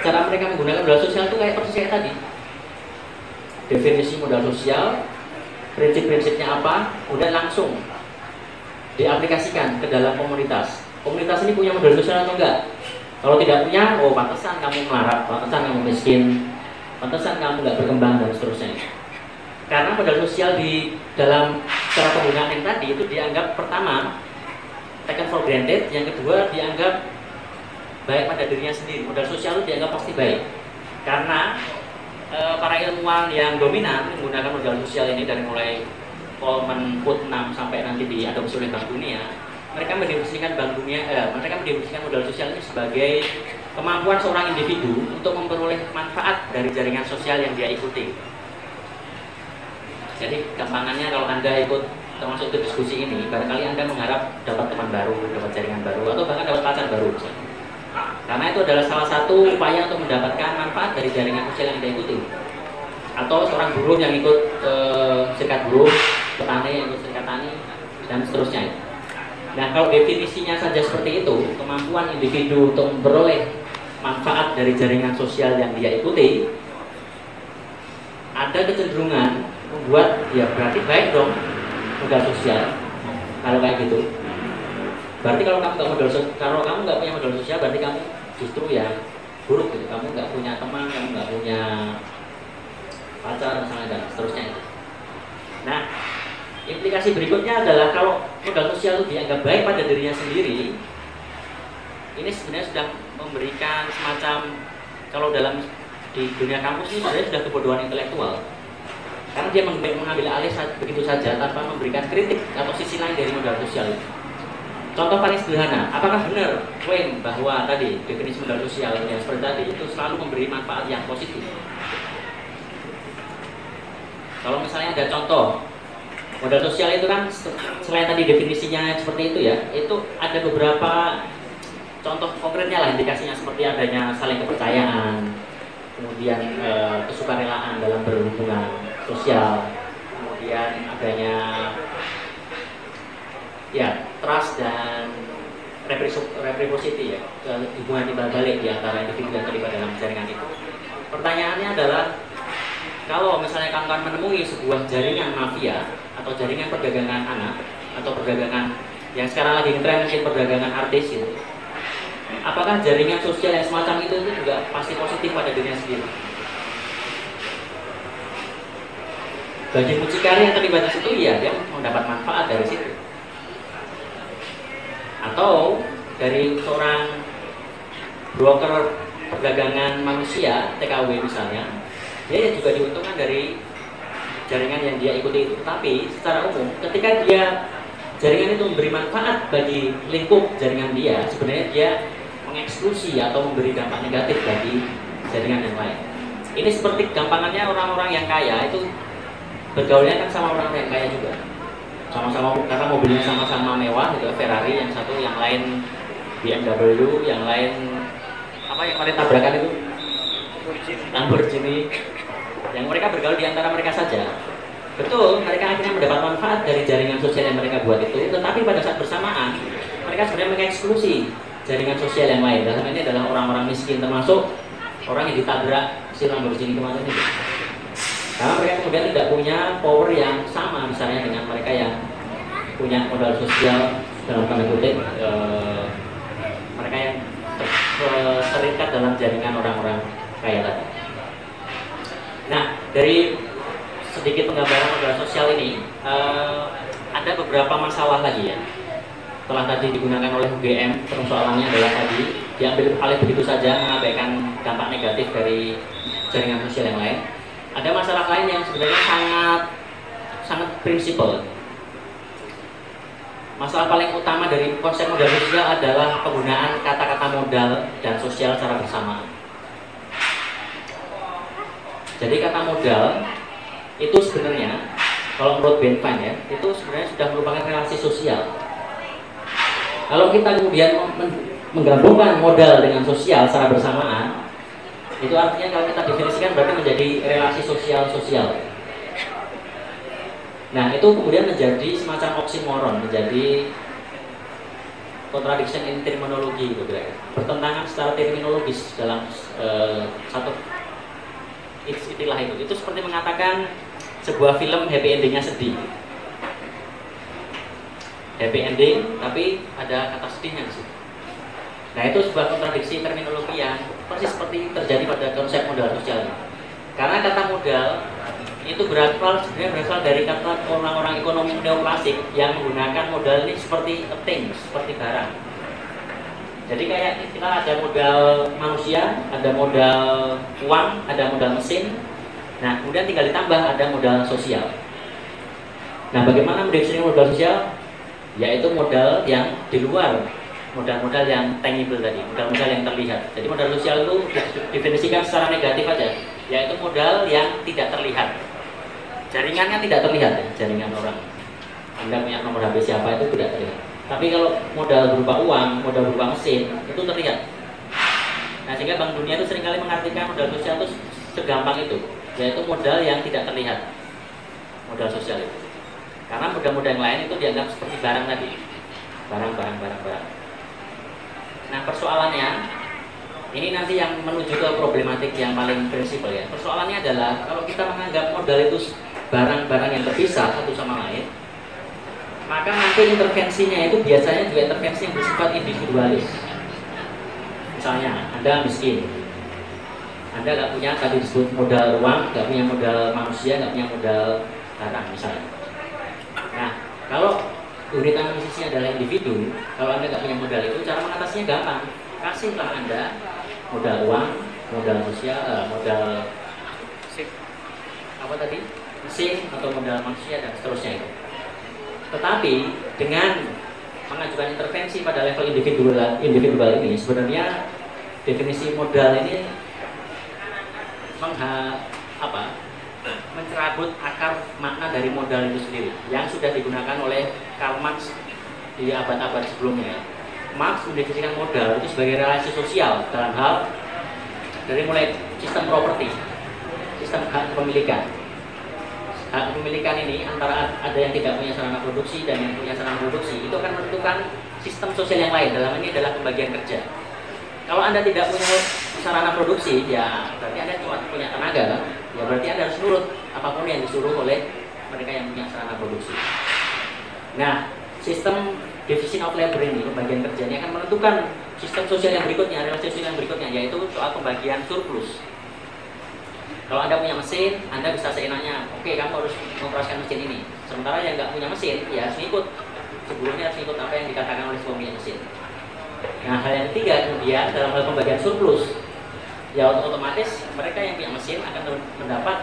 cara mereka menggunakan modal sosial itu kayak persis kayak tadi. Definisi modal sosial, prinsip-prinsipnya apa, kemudian langsung diaplikasikan ke dalam komunitas. Komunitas ini punya modal sosial atau enggak? Kalau tidak punya, oh pantesan kamu melarat, pantesan kamu miskin, pantesan kamu nggak berkembang dan seterusnya. Karena modal sosial di dalam cara penggunaan yang tadi itu dianggap pertama taken for granted, yang kedua dianggap baik pada dirinya sendiri. Modal sosial itu dianggap pasti baik karena para ilmuwan yang dominan menggunakan modal sosial ini dari mulai Coleman Putnam sampai nanti diadopsi oleh Bank Dunia, mereka mendefinisikan modal sosial ini sebagai kemampuan seorang individu untuk memperoleh manfaat dari jaringan sosial yang dia ikuti. Jadi gampangannya kalau Anda ikut termasuk ke diskusi ini, barangkali Anda mengharap dapat teman baru, dapat jaringan baru, atau bahkan dapat pacar baru misalnya. Karena itu adalah salah satu upaya untuk mendapatkan manfaat dari jaringan sosial yang Anda ikuti. Atau seorang buruh yang ikut serikat buruh, petani yang ikut serikat tani, dan seterusnya. Nah, kalau definisinya saja seperti itu, kemampuan individu untuk memperoleh manfaat dari jaringan sosial yang dia ikuti, ada kecenderungan membuat ya berarti baik dong modal sosial. Kalau kayak gitu, berarti kalau kamu nggak punya modal sosial, berarti kamu justru ya buruk gitu. Kamu nggak punya teman, kamu nggak punya pacar misalnya dan seterusnya itu. Nah, implikasi berikutnya adalah kalau modal sosial itu dianggap baik pada dirinya sendiri, ini sebenarnya sudah memberikan semacam, kalau dalam di dunia kampus ini sebenarnya sudah kebodohan intelektual. Karena dia mengambil alih begitu saja tanpa memberikan kritik atau sisi lain dari modal sosial. Contoh paling sederhana, apakah benar klaim bahwa tadi definisi modal sosial yang seperti tadi itu selalu memberi manfaat yang positif? Kalau misalnya ada contoh modal sosial itu kan selain tadi definisinya seperti itu ya, itu ada beberapa contoh konkretnya lah, indikasinya seperti adanya saling kepercayaan, kemudian kesukarelaan dalam berhubungan sosial, kemudian adanya ya trust dan reciprocity ya, hubungan timbal balik di antara individu yang terlibat dalam jaringan itu. Pertanyaannya adalah, kalau misalnya kawan-kawan menemui sebuah jaringan mafia atau jaringan perdagangan anak atau perdagangan yang sekarang lagi ngetren mungkin perdagangan artis itu, apakah jaringan sosial yang semacam itu juga pasti positif pada dirinya sendiri? Bagi mucikari yang terlibat di situ, ya dia mendapat manfaat dari situ. Atau dari seorang broker perdagangan manusia, TKW misalnya, dia juga diuntungkan dari jaringan yang dia ikuti itu. Tapi secara umum, ketika jaringan itu memberi manfaat bagi lingkup jaringan dia, sebenarnya dia mengeksklusi atau memberi dampak negatif bagi jaringan yang lain. Ini seperti gampangannya orang-orang yang kaya itu bergaulnya kan sama orang yang kaya juga, sama-sama karena mobilnya sama-sama mewah gitu, Ferrari, yang satu, yang lain BMW, yang lain apa yang kemarin tabrakan itu Lamborghini, yang mereka bergaul di antara mereka saja. Betul, mereka akhirnya mendapat manfaat dari jaringan sosial yang mereka buat itu, tetapi pada saat bersamaan mereka sebenarnya mengeksklusi jaringan sosial yang lain. Dalam ini adalah orang-orang miskin, termasuk orang yang ditabrak si Lamborghini kemarin itu. Karena mereka kemudian tidak punya power yang sama misalnya dengan mereka yang punya modal sosial dalam tanda kutip, mereka yang terikat dalam jaringan orang-orang kaya tadi. Nah, dari sedikit penggambaran modal sosial ini, ada beberapa masalah lagi ya. Setelah tadi digunakan oleh UGM, persoalannya adalah tadi diambil alih begitu saja, mengabaikan dampak negatif dari jaringan sosial yang lain. Ada masalah lain yang sebenarnya sangat prinsipal. Masalah paling utama dari konsep modal sosial adalah penggunaan kata-kata modal dan sosial secara bersamaan. Jadi kata modal itu sebenarnya, kalau menurut Ben Fine ya, itu sebenarnya sudah merupakan relasi sosial. Kalau kita kemudian menggabungkan modal dengan sosial secara bersamaan, itu artinya kalau kita definisikan berarti menjadi relasi sosial-sosial. Nah, itu kemudian menjadi semacam oksimoron, menjadi contradiction in terminology gitu kira-kira. Pertentangan secara terminologis dalam satu istilah itu. Itu seperti mengatakan sebuah film happy endingnya sedih. Happy ending tapi ada kata sedihnya di situ. Nah, itu sebuah kontradiksi terminologi yang persis seperti terjadi pada konsep modal sosial. Karena kata modal itu sebenarnya berasal dari kata orang-orang ekonomi neoklasik yang menggunakan modal ini seperti a thing, seperti barang. Jadi kayak kita ada modal manusia, ada modal uang, ada modal mesin. Nah, kemudian tinggal ditambah ada modal sosial. Nah, bagaimana mendefinisikan modal sosial? Yaitu modal yang di luar modal-modal yang tangible tadi, modal-modal yang terlihat. Jadi modal sosial itu definisikan secara negatif aja, yaitu modal yang tidak terlihat. Jaringannya tidak terlihat ya, jaringan orang. Anda punya nomor HP siapa itu tidak terlihat. Tapi kalau modal berupa uang, modal berupa mesin, itu terlihat. Nah, sehingga Bank Dunia itu seringkali mengartikan modal sosial itu segampang itu, yaitu modal yang tidak terlihat. Modal sosial itu. Karena modal-modal yang lain itu dianggap seperti barang tadi. Barang. Nah, persoalannya ini nanti yang menuju ke problematik yang paling prinsipal ya. Persoalannya adalah kalau kita menganggap modal itu barang-barang yang terpisah satu sama lain, maka nanti intervensinya itu biasanya juga intervensi yang bersifat individualis. Misalnya, Anda miskin, Anda nggak punya tadi disebut modal uang, nggak punya modal manusia, nggak punya modal barang misalnya. Nah, kalau unit analisisnya adalah individu, kalau Anda nggak punya modal itu, cara mengatasinya gampang. Kasihlah Anda modal uang, modal sosial, modal apa tadi? Mesin atau modal manusia dan seterusnya itu. Tetapi dengan mengajukan intervensi pada level individual ini, sebenarnya definisi modal ini mencerabut akar makna dari modal itu sendiri yang sudah digunakan oleh Karl Marx di abad-abad sebelumnya. Marx mendefinisikan modal itu sebagai relasi sosial dalam hal dari mulai sistem properti, sistem hak kepemilikan. Hak kepemilikan ini antara ada yang tidak punya sarana produksi dan yang punya sarana produksi itu akan menentukan sistem sosial yang lain. Dalam ini adalah pembagian kerja. Kalau Anda tidak punya sarana produksi, ya berarti Anda cuma punya tenaga, kan? Ya berarti Anda harus nurut apapun yang disuruh oleh mereka yang punya sarana produksi. Nah, sistem division of labor ini, pembagian kerja ini akan menentukan sistem sosial yang berikutnya, relasi sosial yang berikutnya, yaitu soal pembagian surplus. Kalau Anda punya mesin, Anda bisa seenaknya, oke, kamu harus mengoperasikan mesin ini. Sementara yang nggak punya mesin, ya harus ngikut. Sebelumnya harus ngikut apa yang dikatakan oleh pemilik mesin. Nah, hal yang ketiga kemudian dalam hal pembagian surplus, ya otomatis mereka yang punya mesin akan mendapat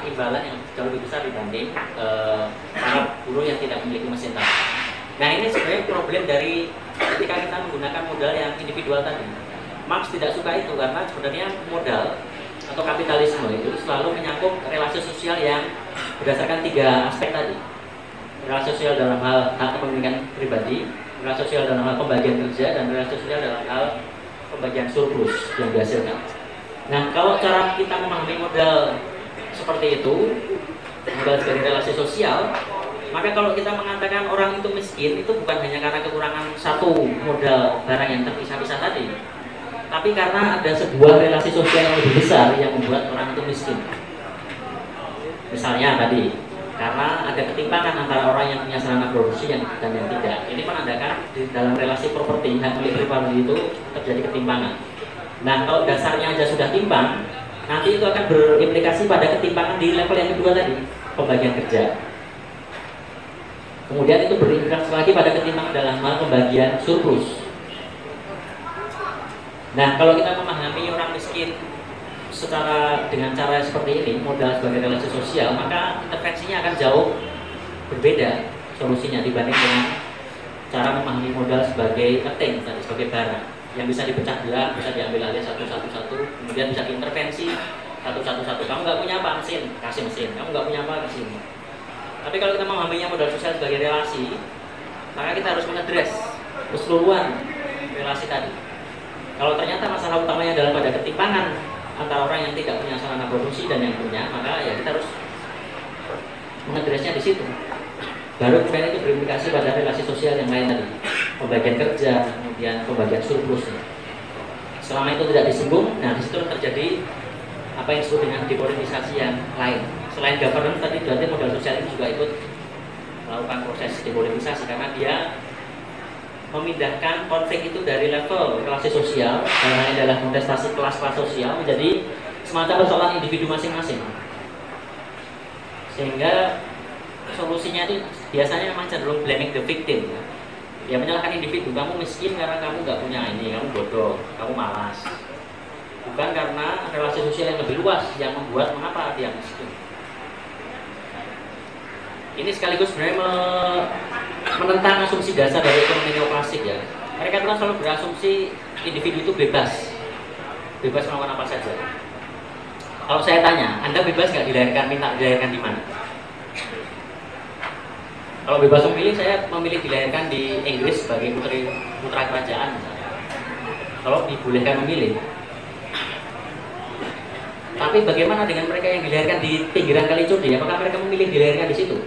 imbalan yang jauh lebih besar dibanding para buruh yang tidak memiliki mesin tadi. Nah, ini sebenarnya problem dari ketika kita menggunakan modal yang individual tadi. Marx tidak suka itu karena sebenarnya modal atau kapitalisme itu selalu menyangkut relasi sosial yang berdasarkan tiga aspek tadi. Relasi sosial dalam hal hak kepemilikan pribadi, relasi sosial dalam hal pembagian kerja, dan relasi sosial dalam hal pembagian surplus yang dihasilkan. Nah, kalau cara kita memahami modal seperti itu, modal sebagai relasi sosial, maka kalau kita mengatakan orang itu miskin, itu bukan hanya karena kekurangan satu modal barang yang terpisah-pisah tadi, tapi karena ada sebuah relasi sosial yang lebih besar yang membuat orang itu miskin. Misalnya tadi, karena ada ketimpangan antara orang yang punya sarana produksi dan yang tidak. Ini menandakan di dalam relasi properti hak milik pribadi itu terjadi ketimpangan. Nah, kalau dasarnya aja sudah timpang, nanti itu akan berimplikasi pada ketimpangan di level yang kedua tadi, pembagian kerja. Kemudian itu berimplikasi lagi pada ketimpangan dalam hal pembagian surplus. Nah, kalau kita memahami orang miskin dengan cara seperti ini, modal sebagai relasi sosial, maka intervensinya akan jauh berbeda solusinya dibanding dengan cara memahami modal sebagai thing, sebagai barang yang bisa dipecah belah, bisa diambil alih satu-satu, kemudian bisa diintervensi satu-satu. Kamu nggak punya apa? Mesin, kasih mesin. Kamu nggak punya apa? Kasih. Tapi kalau kita memahaminya modal sosial sebagai relasi, maka kita harus mengadres keseluruhan relasi tadi. Kalau ternyata masalah utamanya adalah pada ketimpangan antara orang yang tidak punya sarana produksi dan yang punya, maka ya kita harus mengadresnya di situ. Baru kemudian itu berimplikasi pada relasi sosial yang lain tadi, pembagian kerja, kemudian pembagian surplusnya. Selama itu tidak disinggung, nah disitu terjadi apa yang disebut dengan depolitisasi yang lain. Selain governance tadi, berarti modal sosial ini juga ikut melakukan proses depolitisasi karena dia memindahkan konflik itu dari level relasi sosial, karena ini adalah kontestasi kelas-kelas sosial, menjadi semacam persoalan individu masing-masing. Sehingga solusinya itu biasanya memang cenderung blaming the victim, ya. Dia menyalahkan individu, kamu miskin karena kamu nggak punya ini, kamu bodoh, kamu malas. Bukan karena relasi sosial yang lebih luas yang membuat mengapa dia miskin. Ini sekaligus sebenarnya menentang asumsi dasar dari ekonomi neoklasik, ya. Mereka itu kan selalu berasumsi individu itu bebas melakukan apa saja. Kalau saya tanya, Anda bebas nggak dilahirkan, minta dilahirkan di mana? Kalau bebas memilih, saya memilih dilahirkan di Inggris sebagai putra kerajaan. Kalau dibolehkan memilih. Tapi bagaimana dengan mereka yang dilahirkan di pinggiran Kali Cudi? Apakah mereka memilih dilahirkan di situ?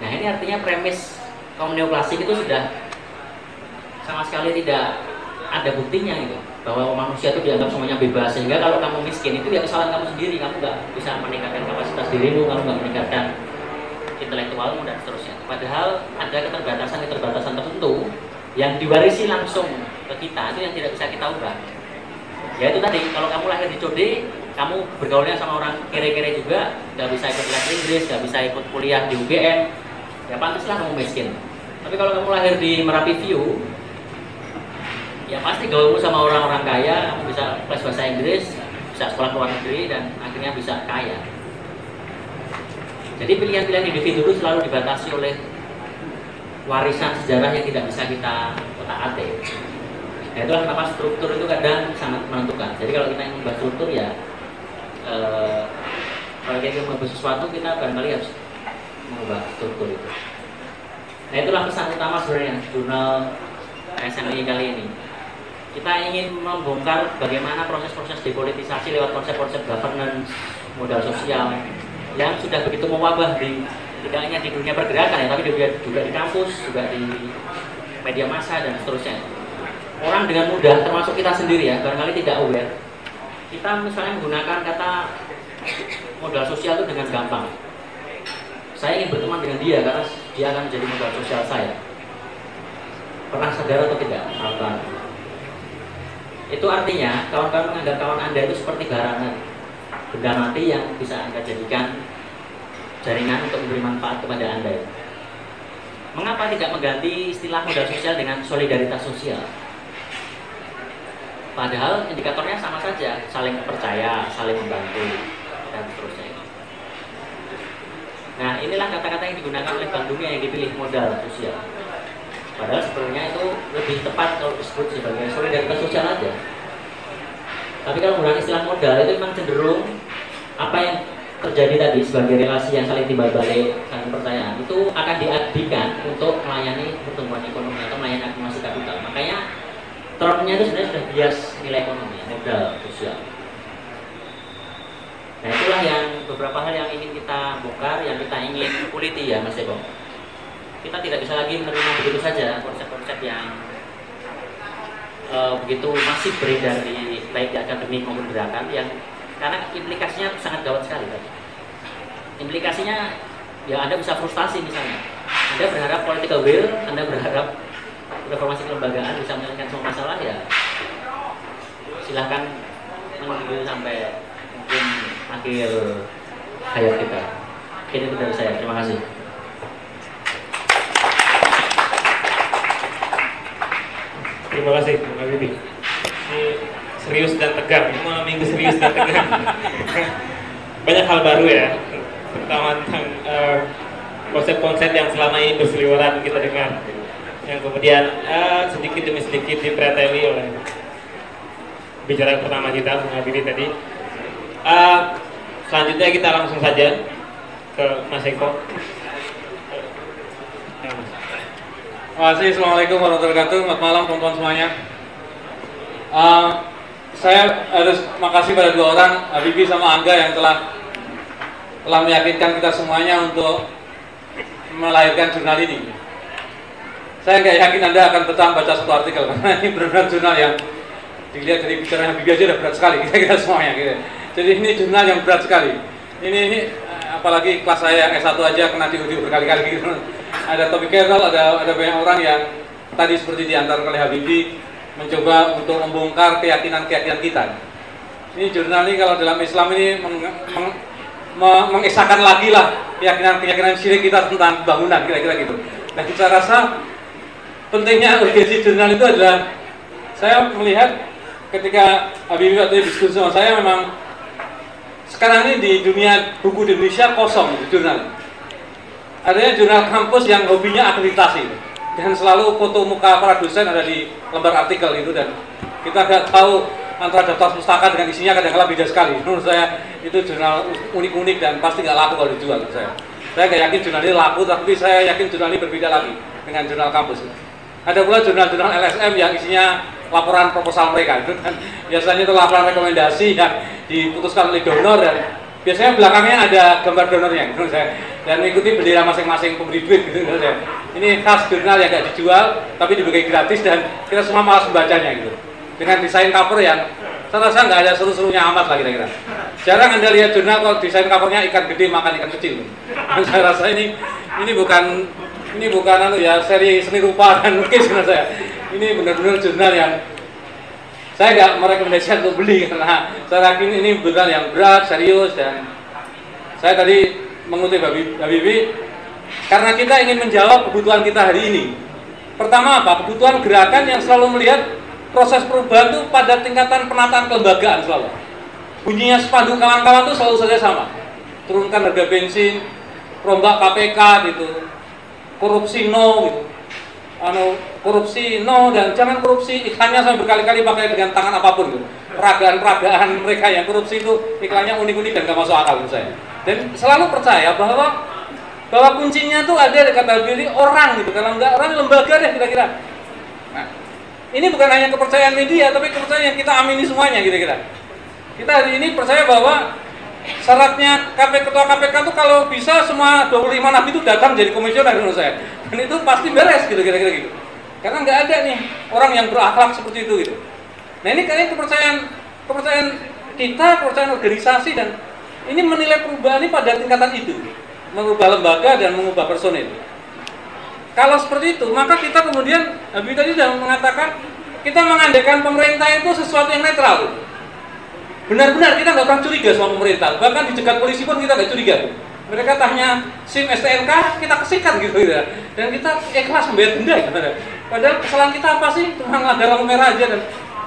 Nah, ini artinya premis kaum neoklasik itu sudah sama sekali tidak ada buktinya gitu, bahwa manusia itu dianggap semuanya bebas, sehingga kalau kamu miskin itu ya kesalahan kamu sendiri, kamu nggak bisa meningkatkan kapasitas dirimu, kamu nggak meningkatkan intelektualmu dan seterusnya. Padahal ada keterbatasan tertentu yang diwarisi langsung ke kita, itu yang tidak bisa kita ubah. Ya itu tadi, kalau kamu lahir di Code, kamu bergaulnya sama orang kere-kere juga, nggak bisa ikut les Inggris, nggak bisa ikut kuliah di UGM, ya pantaslah kamu miskin. Tapi kalau kamu lahir di Merapi View, ya pasti gaulmu sama orang-orang kaya, kamu bisa les bahasa Inggris, bisa sekolah ke luar negeri, dan akhirnya bisa kaya. Jadi pilihan-pilihan individu itu selalu dibatasi oleh warisan sejarah yang tidak bisa kita otak-atik. Nah, itulah kenapa struktur itu kadang sangat menentukan. Jadi kalau kita ingin membahas struktur, ya kalau kita ingin membahas sesuatu, kita barangkali harus mengubah struktur itu. Nah, itulah pesan utama sebenarnya jurnal SMI kali ini. Kita ingin membongkar bagaimana proses-proses depolitisasi lewat konsep-konsep governance, modal sosial yang sudah begitu mewabah tidak hanya di dunia pergerakan, ya, tapi juga di kampus, juga di media massa dan seterusnya. Orang dengan mudah, termasuk kita sendiri, ya, barangkali tidak aware. Kita misalnya menggunakan kata modal sosial itu dengan gampang. Saya ingin berteman dengan dia karena dia akan menjadi modal sosial saya. Pernah sadar atau tidak? Itu artinya kawan-kawan menganggap kawan Anda itu seperti garangan, benda mati yang bisa Anda jadikan jaringan untuk memberi manfaat kepada Anda. Mengapa tidak mengganti istilah modal sosial dengan solidaritas sosial? Padahal indikatornya sama saja, saling percaya, saling membantu, dan seterusnya. Nah, inilah kata-kata yang digunakan oleh Bank Dunia yang dipilih modal sosial. Padahal sebenarnya itu lebih tepat kalau disebut sebagai solidaritas sosial aja. Tapi kalau menggunakan istilah modal itu memang cenderung apa yang terjadi tadi sebagai relasi yang saling timbal balik, saling percayaan itu akan diabdikan untuk melayani pertumbuhan ekonomi atau melayani akumulasi kapital. Makanya termnya itu sebenarnya sudah bias nilai ekonomi, modal sosial. Nah, itulah yang beberapa hal yang ingin kita bongkar, yang kita ingin kuliti, ya Mas Eko. Kita tidak bisa lagi menerima begitu saja konsep-konsep yang begitu masif beredar di baik di akademik maupun gerakan, yang karena implikasinya sangat gawat sekali. Implikasinya, ya Anda bisa frustasi misalnya. Anda berharap political will, Anda berharap reformasi kelembagaan bisa menyelesaikan semua masalah, ya silahkan menunggu sampai mungkin akhir hayat kita. Ini itu dari saya. Terima kasih. Terima kasih, Bung Habibie. Ini serius dan tegang, ini malam minggu serius dan tegang. Banyak hal baru, ya, terutama tentang konsep-konsep yang selama ini berseliweran kita dengar, yang kemudian sedikit demi sedikit dipreteli oleh bicara pertama kita, Bung Habibie tadi. Selanjutnya kita langsung saja ke Mas Eko. Terima kasih. Assalamualaikum warahmatullahi wabarakatuh. Selamat malam teman-teman semuanya. Saya harus makasih pada dua orang, Habibie sama Angga, yang telah telah meyakinkan kita semuanya untuk melahirkan jurnal ini. Saya nggak yakin Anda akan betah baca satu artikel, karena ini benar-benar jurnal yang dilihat dari bicaranya Habibie aja udah berat sekali, kita semua gitu. Jadi ini jurnal yang berat sekali. Ini apalagi kelas saya S1 aja kena diuji berkali-kali gitu. Ada Toby Carroll, ada banyak orang yang tadi seperti diantar oleh Habibie mencoba untuk membongkar keyakinan-keyakinan kita. Ini jurnal ini kalau dalam Islam ini mengesahkan lagi lah keyakinan-keyakinan syirik kita tentang bangunan, kira-kira gitu. Nah, saya rasa pentingnya urgensi jurnal itu adalah saya melihat ketika Habibie waktu diskusi sama saya, memang sekarang ini di dunia buku di Indonesia kosong jurnal. Adanya jurnal kampus yang hobinya akreditasi dan selalu foto muka para dosen ada di lembar artikel itu, dan kita nggak tahu antara daftar pustaka dengan isinya kadang-kadang beda sekali. Menurut saya itu jurnal unik-unik dan pasti nggak laku kalau dijual. Saya nggak yakin jurnal ini laku, tapi saya yakin jurnal ini berbeda lagi dengan jurnal kampus. Ada pula jurnal-jurnal LSM yang isinya laporan proposal mereka, itu kan biasanya itu laporan rekomendasi yang diputuskan oleh donor, dan biasanya belakangnya ada gambar donornya gitu, dan mengikuti bendera masing-masing pemberi duit gitu. Ini khas jurnal yang nggak dijual tapi dibagi gratis dan kita semua malas membacanya gitu, dengan desain cover yang saya rasa nggak ada seru-serunya amat lah kira-kira. Jarang Anda lihat jurnal kalau desain covernya ikan gede makan ikan kecil. Saya rasa ini bukan ya seri seni rupa dan lukis menurut saya. Ini benar-benar jurnal yang saya nggak merekomendasikan untuk beli, karena saya yakin ini jurnal yang berat, serius, dan saya tadi mengutip Habibie karena kita ingin menjawab kebutuhan kita hari ini. Pertama apa? Kebutuhan gerakan yang selalu melihat proses perubahan itu pada tingkatan penataan kelembagaan selalu. Bunyinya spanduk kawan-kawan itu selalu saja sama. Turunkan harga bensin, rombak KPK gitu, korupsi no gitu. Korupsi no, dan jangan korupsi, iklannya sampai berkali-kali pakai dengan tangan apapun gitu. Peragaan mereka yang korupsi itu iklannya unik-unik dan gak masuk akal menurut saya. Dan selalu percaya bahwa kuncinya tuh ada di kata Habibie orang gitu. Kalau enggak orang, lembaga deh kira-kira. Nah, ini bukan hanya kepercayaan media, tapi kepercayaan yang kita amini semuanya kira-kira. Kita hari ini percaya bahwa syaratnya ketua KPK itu kalau bisa semua 25 napi itu datang jadi komisioner menurut saya. Dan itu pasti beres gitu kira-kira gitu. Karena nggak ada nih orang yang berakhlak seperti itu gitu. Nah ini kayaknya kepercayaan kita, kepercayaan organisasi, dan ini menilai perubahan ini pada tingkatan itu. Mengubah lembaga dan mengubah personil. Kalau seperti itu, maka kita kemudian, Habibie tadi sudah mengatakan, kita mengandaikan pemerintah itu sesuatu yang netral. Benar-benar kita nggak pernah curiga sama pemerintah. Bahkan dicegat polisi pun kita nggak curiga. Mereka tanya SIM STNK, kita kesikat gitu ya. Dan kita ikhlas membayar denda gitu. Padahal kesalahan kita apa sih? Cuma ada lampu merah aja, dan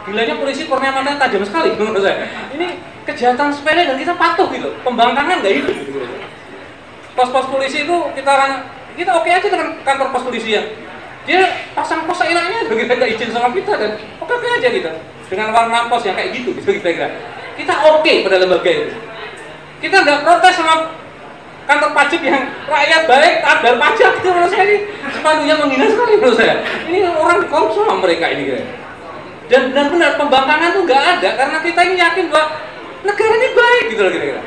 gilanya polisi kornea matanya tajam sekali menurut saya. Ini kejahatan sepele dan kita patuh gitu. Pembangkangan nggak hidup gitu. Pos-pos polisi itu kita oke aja dengan kantor pos polisi ya. Dia pasang pos seenaknya, kita nggak izin sama kita, dan oke aja kita dengan warna pos yang kayak gitu kira-kira. Kita oke pada lembaga itu. Kita nggak protes sama kantor pajak yang rakyat baik, taat bayar pajak. Itu menurut saya ini sepadunya menghina sekali menurut saya. Ini orang korup sama mereka ini kira. Dan benar-benar pembangkangan tuh nggak ada, karena kita ini yakin bahwa negara ini baik gitu loh kira-kira.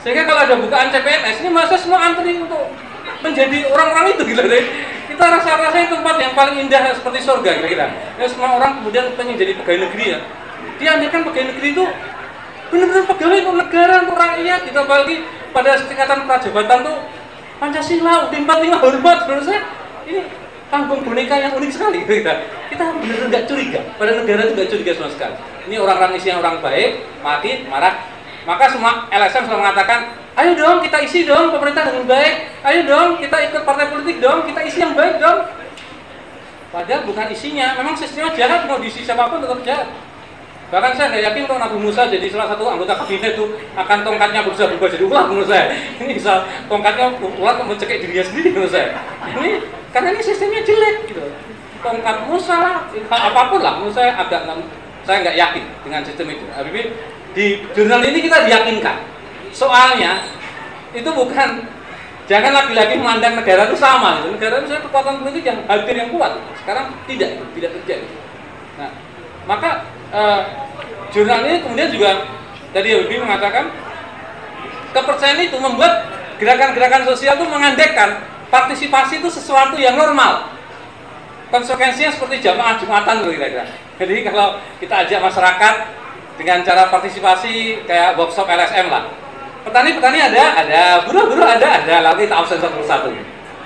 Sehingga kalau ada bukaan CPNS ini masa semua antri untuk menjadi orang-orang itu gitu deh. Kita rasa-rasanya tempat yang paling indah seperti surga kira-kira. Ya semua orang kemudian pengen jadi pegawai negeri ya. Dia andaikan pegawai negeri itu benar-benar pegawai untuk negara, untuk rakyat, gitu. Apalagi pada tingkatan prajabatan tuh Pancasila, UUD 45 hormat. Menurut saya ini panggung boneka yang unik sekali kita benar-benar nggak curiga pada negara itu, nggak curiga sama sekali. Ini orang-orang isinya orang baik, mati, marah. Maka semua LSM selalu mengatakan, ayo dong kita isi dong pemerintah dengan baik, ayo dong kita ikut partai politik dong, kita isi yang baik dong. Padahal bukan isinya, memang sistemnya jahat, mau diisi siapapun tetap jahat. Bahkan saya nggak yakin kalau Nabi Musa jadi salah satu anggota kabinet itu akan tongkatnya berusaha berubah jadi ular menurut saya. Ini bisa tongkatnya ular mencekik dirinya sendiri menurut saya. Ini karena ini sistemnya jelek gitu. Tongkat Musa lah, apapun lah menurut saya saya nggak yakin dengan sistem itu. Habibie di jurnal ini kita diyakinkan. Soalnya itu bukan, jangan lagi-lagi memandang negara itu sama. Gitu. Negara itu saya kekuatan politik yang hadir yang kuat. Sekarang tidak terjadi. Nah, maka jurnal ini kemudian juga tadi Habibie mengatakan kepercayaan itu membuat gerakan-gerakan sosial itu mengandaikan partisipasi itu sesuatu yang normal. Konsekuensinya seperti jamaah Jumatan kira-kira. Jadi kalau kita ajak masyarakat dengan cara partisipasi kayak workshop LSM lah. Petani-petani ada, buruh-buruh ada, lalu kita absen satu persatu.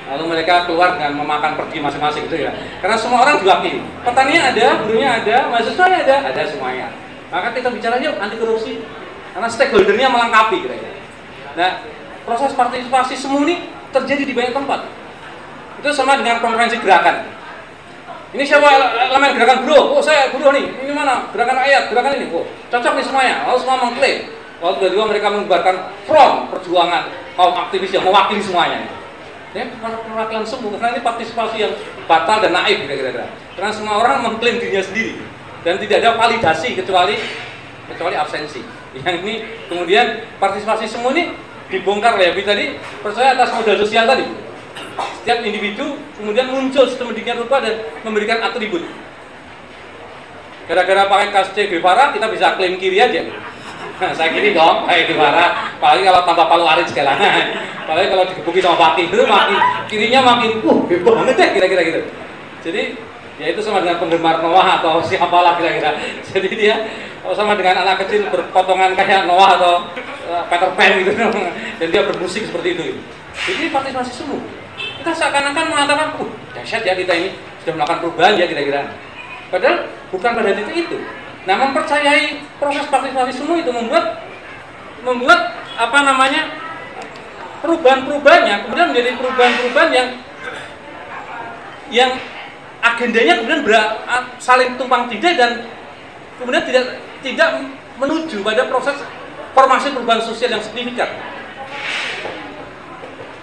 Lalu mereka keluar dengan memakan pergi masing-masing gitu ya. Karena semua orang diwakili. Petaninya ada, buruhnya ada, mahasiswanya ada semuanya. Maka kita bicara yuk anti korupsi. Karena stakeholdernya melengkapi kira-kira. Nah, proses partisipasi semu ini terjadi di banyak tempat. Itu sama dengan konferensi gerakan. Ini siapa elemen gerakan buruh? Oh saya buruh nih. Ini mana? Gerakan rakyat, gerakan ini. Oh cocok nih semuanya. Lalu semua mengklaim. Lalu tiba-tiba mereka mengubarkan front perjuangan kaum aktivis yang mewakili semuanya. Ya, perwakilan semu. Karena ini partisipasi yang batal dan naif kira-kira. Karena semua orang mengklaim dirinya sendiri dan tidak ada validasi kecuali absensi. Yang ini kemudian partisipasi semu ini dibongkar oleh Habib tadi, percaya atas modal sosial tadi. Setiap individu kemudian muncul sedemikian rupa dan memberikan atribut. Gara-gara pakai kas Che Guevara kita bisa klaim kiri aja. Nah, saya kiri dong, kayak Guevara. Apalagi kalau tambah Palu Arit segala. Apalagi kalau digebuki sama Baki itu makin kirinya makin bebas banget deh kira-kira gitu. Jadi ya itu sama dengan penggemar Noah atau siapalah kira-kira. Jadi dia sama dengan anak kecil berpotongan kayak Noah atau Peter Pan gitu. Dan dia bermusik seperti itu. Jadi partisipasi semu. Kita seakan-akan mengatakan, dahsyat ya kita ini sudah melakukan perubahan ya kira-kira. Padahal bukan pada titik itu. Nah, mempercayai proses partisipasi semu itu membuat apa namanya perubahan-perubahannya kemudian menjadi perubahan-perubahan yang agendanya kemudian saling tumpang tindih dan kemudian tidak menuju pada proses formasi perubahan sosial yang signifikan.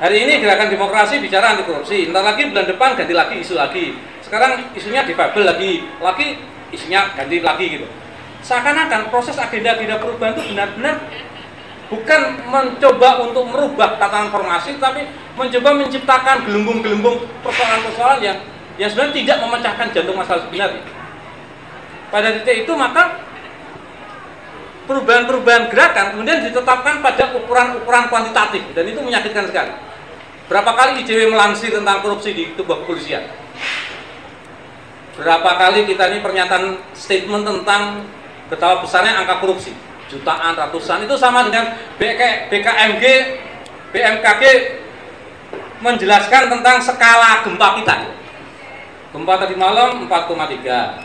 Hari ini gerakan demokrasi bicara anti korupsi, entar lagi bulan depan ganti lagi isu lagi. Sekarang isunya difabel lagi isunya ganti lagi gitu. Seakan-akan proses agenda-agenda perubahan itu benar-benar bukan mencoba untuk merubah tatanan formasi, tapi mencoba menciptakan gelembung-gelembung persoalan-persoalan yang sebenarnya tidak memecahkan jantung masalah sebenarnya. Pada titik itu maka perubahan-perubahan gerakan kemudian ditetapkan pada ukuran-ukuran kuantitatif dan itu menyakitkan sekali. Berapa kali IJW melansir tentang korupsi di tubuh kepolisian? Berapa kali kita ini pernyataan statement tentang betapa besarnya angka korupsi? Jutaan, ratusan. Itu sama dengan BKMG, BMKG menjelaskan tentang skala gempa kita. Gempa tadi malam 4,3.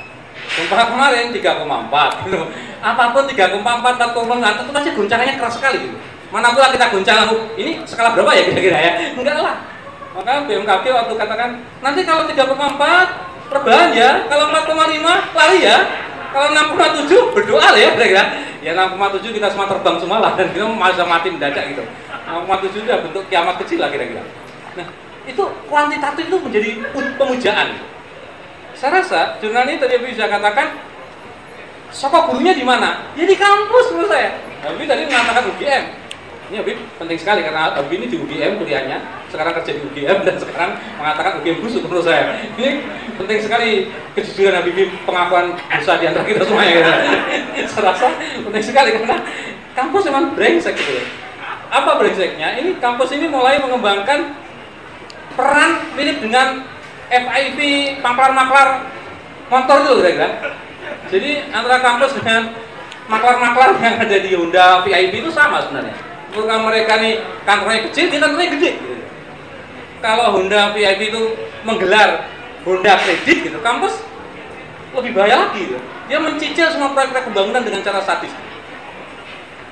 Gempa kemarin 3,4. Apapun 3,4, 4,5 itu pasti goncangannya keras sekali gitu. Mana pula kita goncang ini skala berapa ya kira-kira ya? Enggak lah. Maka BMKG waktu katakan nanti kalau 3,4 rebahan ya, kalau 4,5 lari ya, kalau 6,7 berdoa lah ya kira-kira. Ya 6,7 kita semua terbang semua lah dan kita masih mati mendadak gitu. 6,7 itu bentuk kiamat kecil lah kira-kira. Nah itu kuantitatif itu menjadi pemujaan. Saya rasa jurnal ini tadi bisa katakan sokok gurunya di mana? Ya di kampus menurut saya. Habib tadi mengatakan UGM. Ini Habib penting sekali karena Habib ini di UGM kuliahnya, sekarang kerja di UGM dan sekarang mengatakan UGM busuk menurut saya. Ini penting sekali kejujuran Habib, pengakuan dosa di antara kita semuanya. Gitu. Saya rasa penting sekali karena kampus memang brengsek gitu. Apa brengseknya? Ini kampus ini mulai mengembangkan peran mirip dengan FIP maklar-maklar motor itu kira-kira. Jadi antara kampus dengan maklar-maklar yang ada di Honda VIP itu sama sebenarnya. Kalau mereka nih kantornya kecil, dia kantornya gede. Gitu. Kalau Honda VIP itu menggelar Honda kredit gitu, kampus lebih bahaya lagi. Gitu. Dia mencicil semua proyek-proyek pembangunan dengan cara sadis.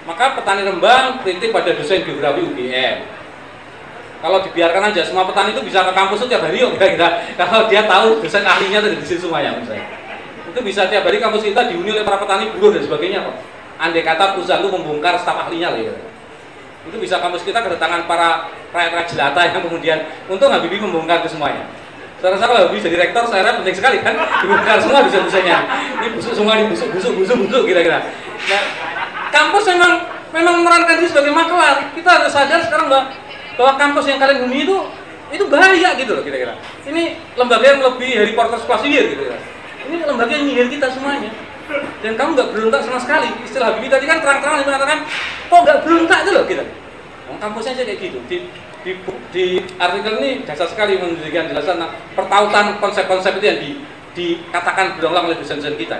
Maka petani Rembang kritik pada dosen geografi UGM. Kalau dibiarkan aja semua petani itu bisa ke kampus itu tiap hari yuk kira-kira. Kalau dia tahu dosen ahlinya ada di situ semuanya misalnya. Itu bisa tiap hari kampus kita dihuni oleh para petani buruh dan sebagainya kok. Andai kata perusahaan itu membongkar staf ahlinya lah ya. Itu bisa kampus kita kedatangan para rakyat-rakyat jelata yang kemudian untung Habibie membongkar itu semuanya. Saya rasa kalau Habibie jadi rektor saya rasa penting sekali kan dibongkar semua dosen-dosennya. Ini busuk semua, ini busuk kira-kira. Nah, kampus memang memerankan diri sebagai maklar. Kita harus sadar sekarang bahwa kampus yang kalian huni itu bahaya gitu loh kira-kira. Ini lembaga yang lebih Harry Potter kelas sihir gitu kira. Ini lembaga yang nyihir kita semuanya. Dan kamu nggak berontak sama sekali. Istilah Habibie tadi kan terang-terangan mengatakan, kok nggak berontak itu loh kita. Kampusnya aja kayak gitu. Di artikel ini dasar sekali memberikan jelasan tentang pertautan konsep-konsep itu yang dikatakan berulang oleh dosen-dosen kita.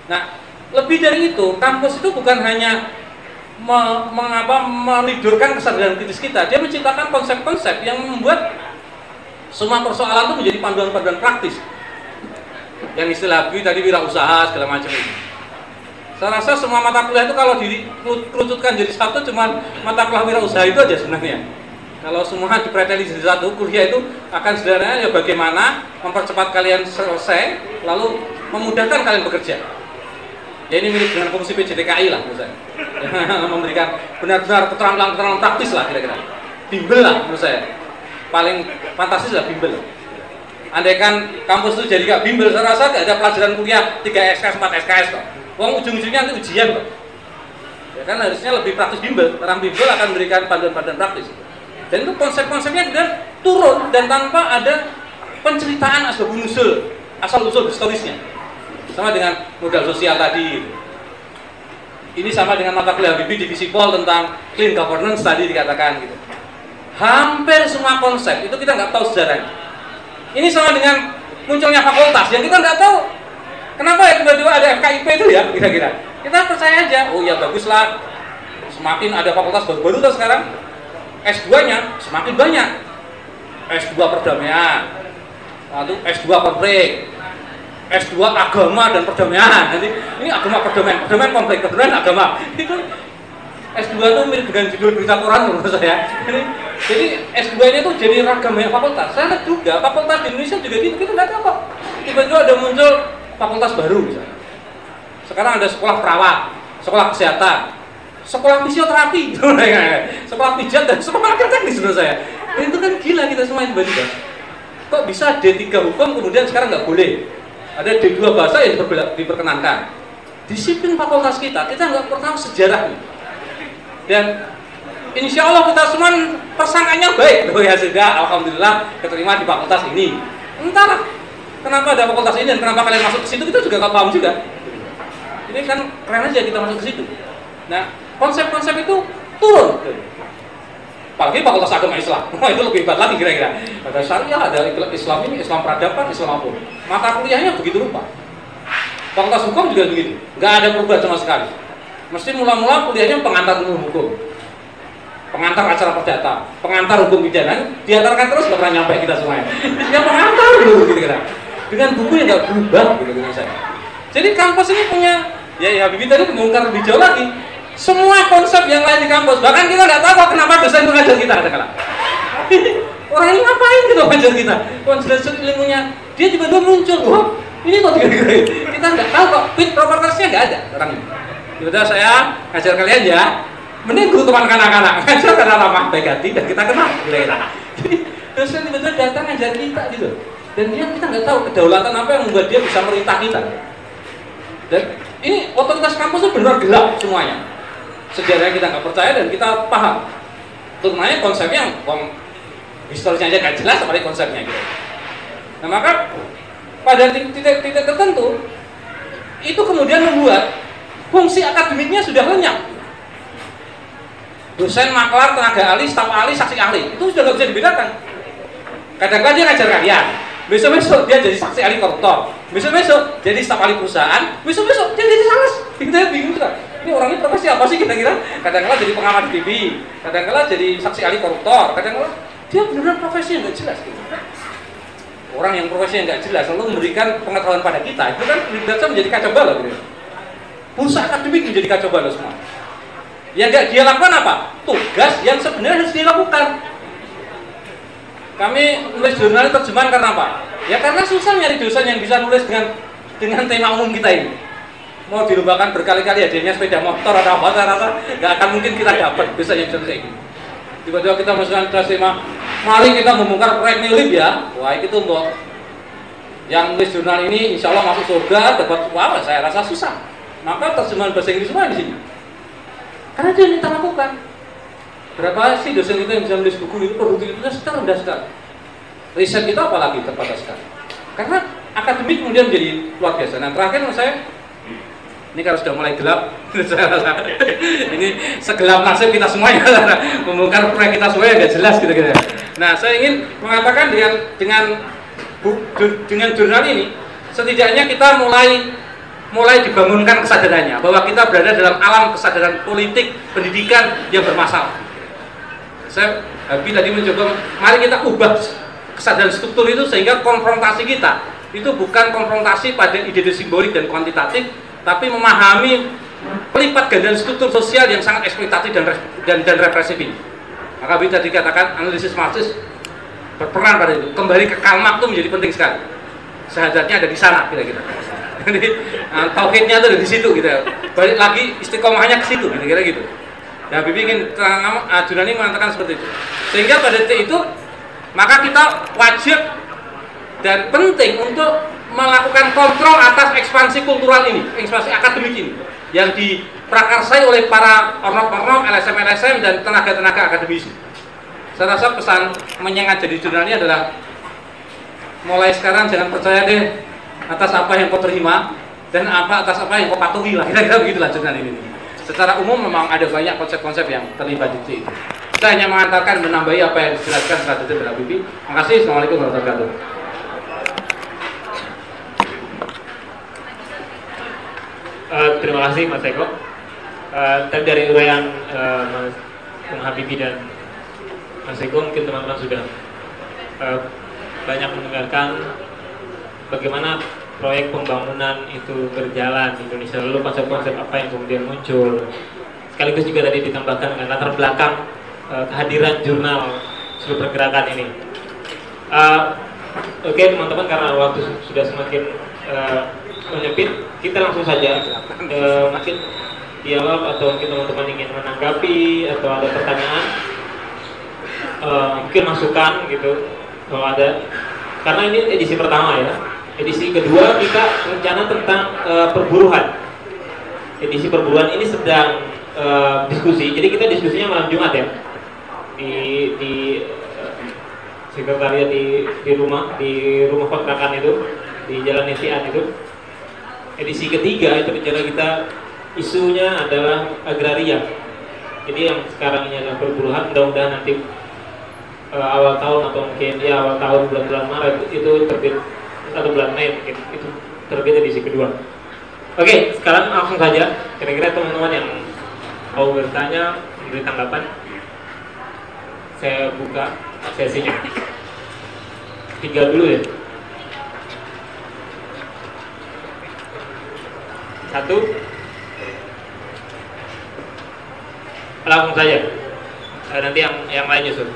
Nah, lebih dari itu, kampus itu bukan hanya menidurkan kesadaran kritis kita, dia menciptakan konsep-konsep yang membuat semua persoalan itu menjadi panduan-panduan praktis. Yang istilah tadi wirausaha segala macam itu. Saya rasa semua mata kuliah itu kalau dikerucutkan jadi satu cuma mata kuliah wirausaha itu aja sebenarnya. Kalau semua dipreteli jadi satu, kuliah itu akan sebenarnya ya bagaimana mempercepat kalian selesai, lalu memudahkan kalian bekerja. Ya ini mirip dengan fungsi PJDKI lah menurut saya. Memberikan benar-benar keterangan praktis lah kira-kira. Bimbel lah menurut saya. Paling fantastis lah bimbel. Andaikan kampus itu jadi gak bimbel, saya rasa gak ada pelajaran kuliah 3 SKS, 4 SKS kok. Wong ujung-ujungnya nanti ujian kok. Ya kan harusnya lebih praktis bimbel. Orang bimbel akan memberikan panduan-panduan praktis. Dan itu konsep-konsepnya kemudian turun dan tanpa ada penceritaan asal-usul historisnya. Sama dengan modal sosial tadi. Ini sama dengan mata kuliah Habibie divisi Pol tentang clean governance tadi dikatakan gitu. Hampir semua konsep itu kita nggak tahu sejarahnya. Ini sama dengan munculnya fakultas yang kita nggak tahu kenapa ya tiba-tiba ada FKIP itu ya kira-kira. Kita percaya aja, oh ya baguslah. Semakin ada fakultas baru-baru tuh sekarang S2-nya semakin banyak. S2 perdamaian, lalu S2 konflik, S2 agama dan perdamaian. Nanti ini agama perdamaian konflik, perdamaian agama. Itu S2 itu mirip dengan judul berita koran menurut saya. Jadi S2-nya itu jadi ragam banyak fakultas. Saya lihat juga fakultas di Indonesia juga gitu, kita nggak tahu kok. Tiba-tiba ada muncul fakultas baru misalnya. Sekarang ada sekolah perawat, sekolah kesehatan, sekolah fisioterapi, sekolah pijat dan sekolah teknis menurut saya. Dan itu kan gila kita semua tiba-tiba. Kok bisa D3 hukum kemudian sekarang nggak boleh? Ada D2 bahasa yang diperkenankan. Disiplin fakultas kita nggak pernah sejarahnya. Dan insya Allah kita semua persangkanya baik. Ya sudah, alhamdulillah keterima di fakultas ini. Entahlah kenapa ada fakultas ini dan kenapa kalian masuk ke situ kita juga nggak paham juga. Ini kan keren aja kita masuk ke situ. Nah, konsep-konsep itu turun. Apalagi fakultas agama Islam. Itu lebih hebat lagi kira-kira. Ada syariah, ada Islam ini, Islam peradaban, Islam apa. Mata kuliahnya begitu rupa. Fakultas hukum juga begitu. Nggak ada perubahan sama sekali. Mesti mula-mula kuliahnya pengantar ilmu hukum, pengantar acara perdata, pengantar hukum pidana, diantarkan terus nggak pernah nyampe kita semuanya. Dia pengantar dulu gitu kira. Dengan buku yang nggak berubah gitu dengan saya. Jadi kampus ini punya, ya Habibie tadi membongkar lebih jauh lagi. Semua konsep yang lain di kampus, bahkan kita nggak tahu kenapa dosen itu ngajar kita katakanlah. Orang ini ngapain gitu ngajar kita? Konsentrasi ilmunya, dia tiba-tiba muncul, wah ini kok kita nggak tahu kok, fit propertiesnya nggak ada orang ini. Tiba-tiba saya ngajar kalian ya, mending guru teman kanak-kanak, ngajar karena ramah baik hati dan kita kenal kira-kira. Jadi dosen tiba-tiba datang ngajar kita gitu, dan kita nggak tahu kedaulatan apa yang membuat dia bisa merintah kita. Dan ini otoritas kampus itu benar gelap semuanya. Sejarahnya kita nggak percaya dan kita paham. Terutama konsepnya, historisnya aja nggak jelas, apalagi konsepnya gitu. Nah maka pada titik-titik tertentu itu kemudian membuat fungsi akademiknya sudah lenyap. Dosen, maklar, tenaga ahli, staf ahli, saksi ahli itu sudah nggak bisa dibedakan. Kadang-kadang dia ngajar kalian, besok-besok dia jadi saksi ahli koruptor, besok-besok jadi staf ahli perusahaan, besok-besok dia jadi sales. Kita bingung kan? Ini orangnya profesi apa sih kira-kira? Kadang-kadang jadi pengamat di TV, kadang-kadang jadi saksi ahli koruptor, kadang-kadang dia benar-benar profesi yang nggak jelas. Gitu. Orang yang profesi yang nggak jelas lalu memberikan pengetahuan pada kita, itu kan menjadi kacau balau. Gitu. Bursa akademik menjadi kacau balau semua. Yang nggak dia lakukan apa? Tugas yang sebenarnya harus dilakukan. Kami nulis jurnal terjemahan karena apa? Ya karena susah nyari dosen yang bisa nulis dengan tema umum kita ini. Mau dilombakan berkali-kali hadiahnya sepeda motor atau apa, saya rasa nggak akan mungkin kita dapat dosen yang bisa kayak gini. Tiba-tiba kita masukkan tema, mari kita membongkar proyek Neolib ya. Wah itu mbok. Yang nulis jurnal ini insya Allah masuk surga, dapat wow, saya rasa susah. Maka terjemahan bahasa Inggris semua di sini. Karena dia yang kita lakukan. Berapa sih dosen kita yang bisa menulis buku itu, produktivitasnya rendah sekali. Riset kita apalagi terbatas sekali. Karena akademik kemudian menjadi luar biasa. Nah terakhir menurut saya, Ini kalau sudah mulai gelap, saya rasa ini segelap nasib kita semuanya, membongkar proyek kita semuanya nggak jelas gitu-gitu. Nah, saya ingin mengatakan dengan jurnal ini, setidaknya kita mulai dibangunkan kesadarannya bahwa kita berada dalam alam kesadaran politik pendidikan yang bermasalah. Saya Habib tadi mencoba, mari kita ubah kesadaran struktur itu sehingga konfrontasi kita itu bukan konfrontasi pada ide simbolik dan kuantitatif, tapi memahami pelipat gandaan struktur sosial yang sangat eksploitatif dan represif ini. Maka Habib tadi katakan analisis Marxis berperan pada itu. Kembali ke Karl Marx itu menjadi penting sekali. Syahadatnya ada di sana kira-kira. Jadi tauhidnya itu ada di situ gitu. Balik lagi istiqomahnya ke situ kira-kira gitu. Nah, Habib ingin Junani mengatakan seperti itu. Sehingga pada titik itu maka kita wajib dan penting untuk melakukan kontrol atas ekspansi kultural ini, ekspansi akademik ini yang diprakarsai oleh para ornop-ornop, LSM-LSM dan tenaga-tenaga akademisi. Saya rasa pesan menyengat jadi jurnal ini adalah mulai sekarang jangan percaya deh atas apa yang kau terima dan atas apa yang kau patuhi lah, kira-kira begitulah jurnal ini. Secara umum memang ada banyak konsep-konsep yang terlibat di situ. Saya hanya mengantarkan menambahi apa yang dijelaskan secara detail oleh Habibie. Terima kasih. Assalamualaikum warahmatullahi wabarakatuh. Terima kasih Mas Eko. Tadi dari uraian Mas Habibie dan Mas Eko, mungkin teman-teman sudah banyak mendengarkan bagaimana proyek pembangunan itu berjalan di Indonesia, lalu konsep-konsep apa yang kemudian muncul. Sekaligus juga tadi ditambahkan dengan latar belakang kehadiran jurnal seluruh pergerakan ini. Oke teman-teman, karena waktu sudah semakin menyempit, kita langsung saja mungkin dialog atau mungkin teman-teman ingin menanggapi atau ada pertanyaan, mungkin masukan gitu kalau ada, karena ini edisi pertama ya. Edisi kedua kita rencana tentang perburuan. Edisi perburuan ini sedang diskusi, jadi kita diskusinya malam Jumat ya di sekretariat di rumah kontrakan itu di Jalan Nesian itu. Edisi ketiga itu rencana kita isunya adalah agraria. Jadi yang sekarang ini adalah perburuan, mudah-mudahan nanti awal tahun atau mungkin ya awal tahun bulan Maret itu terbit atau bulan Mei mungkin itu terbit edisi kedua. Oke, sekarang langsung saja. Kira-kira teman-teman yang mau bertanya, memberi tanggapan, saya buka sesinya. 3 dulu ya. 1. Langsung saja. Nanti yang lain nyusul.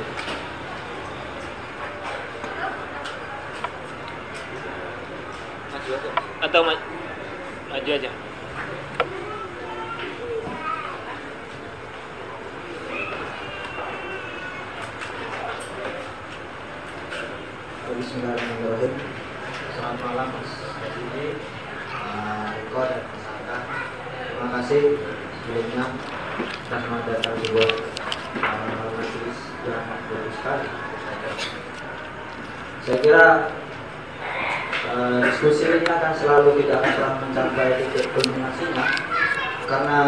Atau maju aja. Bismillahirrahmanirrahim. Selamat malam Mas Habibie, Eko dan Mas Aka. Terima kasih sebelumnya atas mengadakan sebuah majelis yang bagus sekali. Saya kira diskusi ini akan selalu tidak akan mencapai titik kulminasinya, karena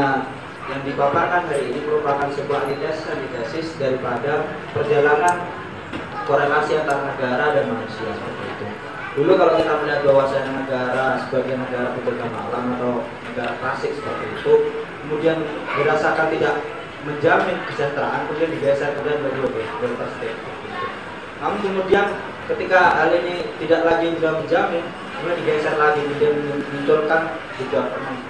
yang dipaparkan hari ini merupakan sebuah antitesis daripada perjalanan korelasi antara negara dan manusia seperti itu. Dulu kalau kita melihat bahwasanya negara sebagai negara beragama alam atau negara klasik seperti itu, kemudian berdasarkan tidak menjamin kesejahteraan, kemudian digeser kemudian welfare state seperti itu. Namun kemudian ketika hal ini tidak lagi sudah menjamin, kemudian digeser lagi, kemudian munculkan juga seperti itu.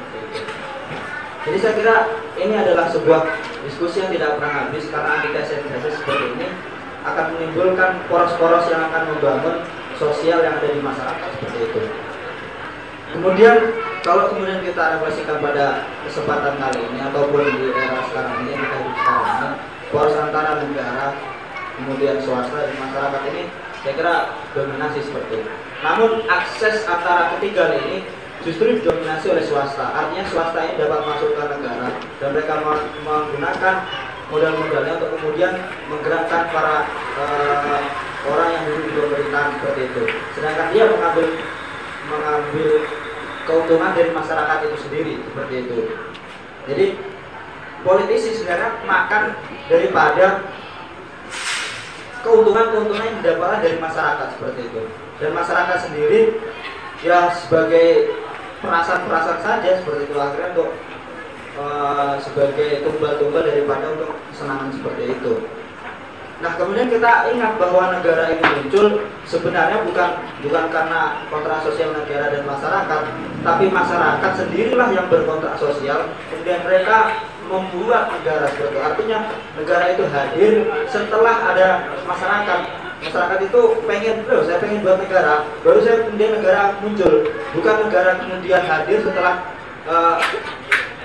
Jadi saya kira ini adalah sebuah diskusi yang tidak pernah habis, karena antitesis seperti ini akan menimbulkan poros-poros yang akan membangun sosial yang ada di masyarakat seperti itu. Kemudian kalau kemudian kita refleksikan pada kesempatan kali ini ataupun di era sekarang ini, kita hidup sekarang ini, poros antara negara kemudian swasta dan masyarakat ini saya kira dominasi seperti itu. Namun akses antara ketiga ini justru didominasi oleh swasta. Artinya swasta ini dapat masuk ke negara dan mereka menggunakan modal-modalnya untuk kemudian menggerakkan para orang yang duduk di pemerintahan seperti itu. Sedangkan dia mengambil keuntungan dari masyarakat itu sendiri, seperti itu. Jadi politisi sebenarnya makan daripada keuntungan-keuntungan yang didapatkan dari masyarakat, seperti itu. Dan masyarakat sendiri ya sebagai perasaan-perasaan saja, seperti itu, akhirnya untuk sebagai tumbal-tumbal daripada untuk kesenangan seperti itu. Nah, kemudian kita ingat bahwa negara ini muncul sebenarnya bukan karena kontrak sosial negara dan masyarakat, tapi masyarakat sendirilah yang berkontrak sosial, kemudian mereka membuat negara seperti itu. Artinya negara itu hadir setelah ada masyarakat. Masyarakat itu pengen, saya pengen buat negara, baru saya kemudian negara muncul. Bukan negara kemudian hadir setelah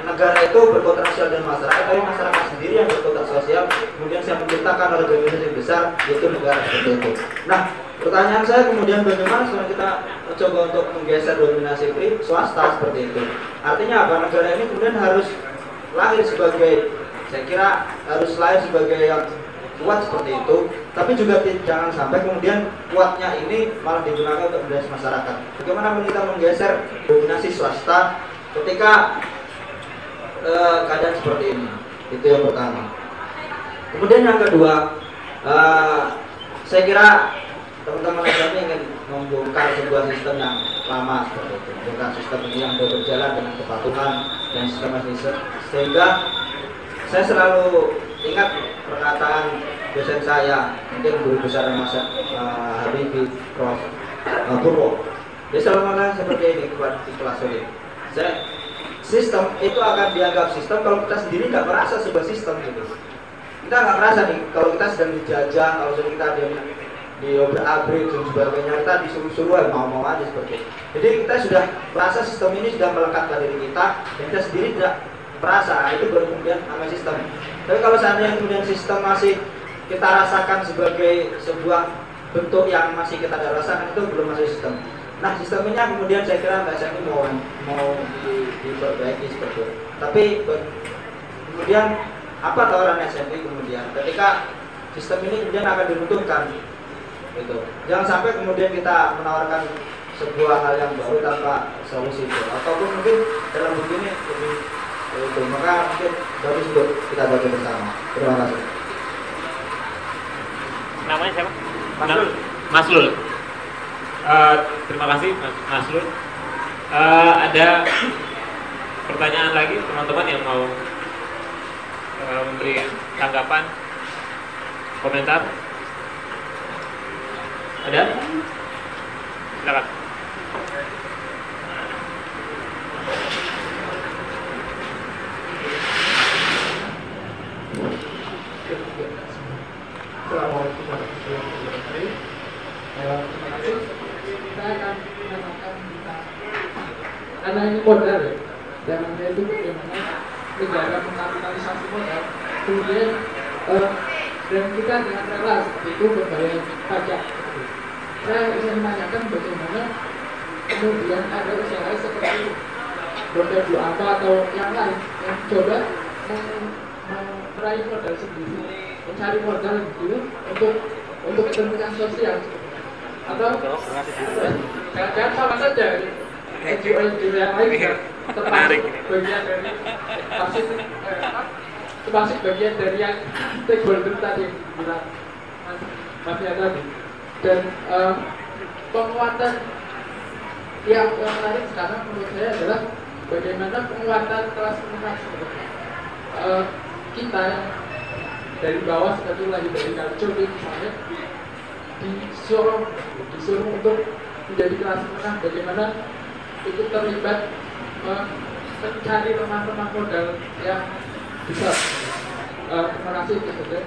negara itu berkontrak sosial dan masyarakat, tapi masyarakat sendiri yang berkontrak sosial, kemudian saya menciptakan organisasi yang besar, yaitu negara, seperti itu. Nah, pertanyaan saya kemudian bagaimana sekarang kita coba untuk menggeser dominasi swasta seperti itu. Artinya apa? Negara ini kemudian harus lahir sebagai, saya kira harus lahir sebagai yang kuat seperti itu, tapi juga jangan sampai kemudian kuatnya ini malah digunakan untuk dominasi masyarakat. Bagaimana kita menggeser dominasi swasta ketika keadaan seperti ini? Itu yang pertama. Kemudian yang kedua, saya kira teman-teman kami ingin membongkar sebuah sistem yang lama seperti itu, bukan sistem ini yang sudah berjalan dengan kepatuhan dan sistematis, sehingga saya selalu ingat perkataan dosen saya, mungkin guru besar Mas Habibie, Prof. Purwo. Dia selalu mengatakan seperti ini di kelas ini. Sistem itu akan dianggap sistem kalau kita sendiri nggak merasa sebuah sistem gitu. Kita nggak merasa nih kalau kita sedang dijajah, kalau sedang kita diobrak-abrik dan sebagainya, kita disuruh-suruh mau-mau aja seperti itu. Jadi kita sudah merasa sistem ini sudah melekat pada diri kita, dan kita sendiri tidak merasa, itu baru kemudian namanya sistem. Tapi kalau seandainya kemudian sistem masih kita rasakan sebagai sebuah bentuk yang masih kita tidak rasakan, itu belum masuk sistem. Nah, sistemnya kemudian saya kira Mbak Sani mau diperbaiki seperti itu. Tapi kemudian apa tawaran SMI kemudian ketika sistem ini kemudian akan diruntuhkan, gitu. Jangan sampai kemudian kita menawarkan sebuah hal yang baru tanpa solusi itu. Ataupun mungkin dalam begini itu, maka mungkin bagus untuk kita baca bersama. Terima kasih. Namanya siapa? Maslul. Terima kasih Mas Maslul. Ada pertanyaan lagi teman-teman yang mau memberi tanggapan, komentar? Ada? Silakan. Assalamualaikum warahmatullahi wabarakatuh. Terima kasih. Saya akan menambahkan karena ini modal ya, zamannya itu bagaimana negara mengkapitalisasi modal, kemudian dan kita dengan rela seperti itu berbayar pajak. Saya ingin menanyakan bagaimana kemudian ada usaha seperti Roda 2 apa atau yang lain yang coba meraih modal sendiri, mencari modal gitu untuk kepentingan sosial, atau jangan sama saja NGO yang lain termasuk bagian dari termasuk bagian dari yang stakeholder tadi yang bilang Mas Fia tadi. Dan penguatan yang menarik sekarang menurut saya adalah bagaimana penguatan kelas menengah kita yang dari bawah seperti lagi dari culture misalnya disuruh untuk menjadi kelas menengah, bagaimana ikut terlibat mencari rumah-rumah modal yang besar. Terima kasih kepada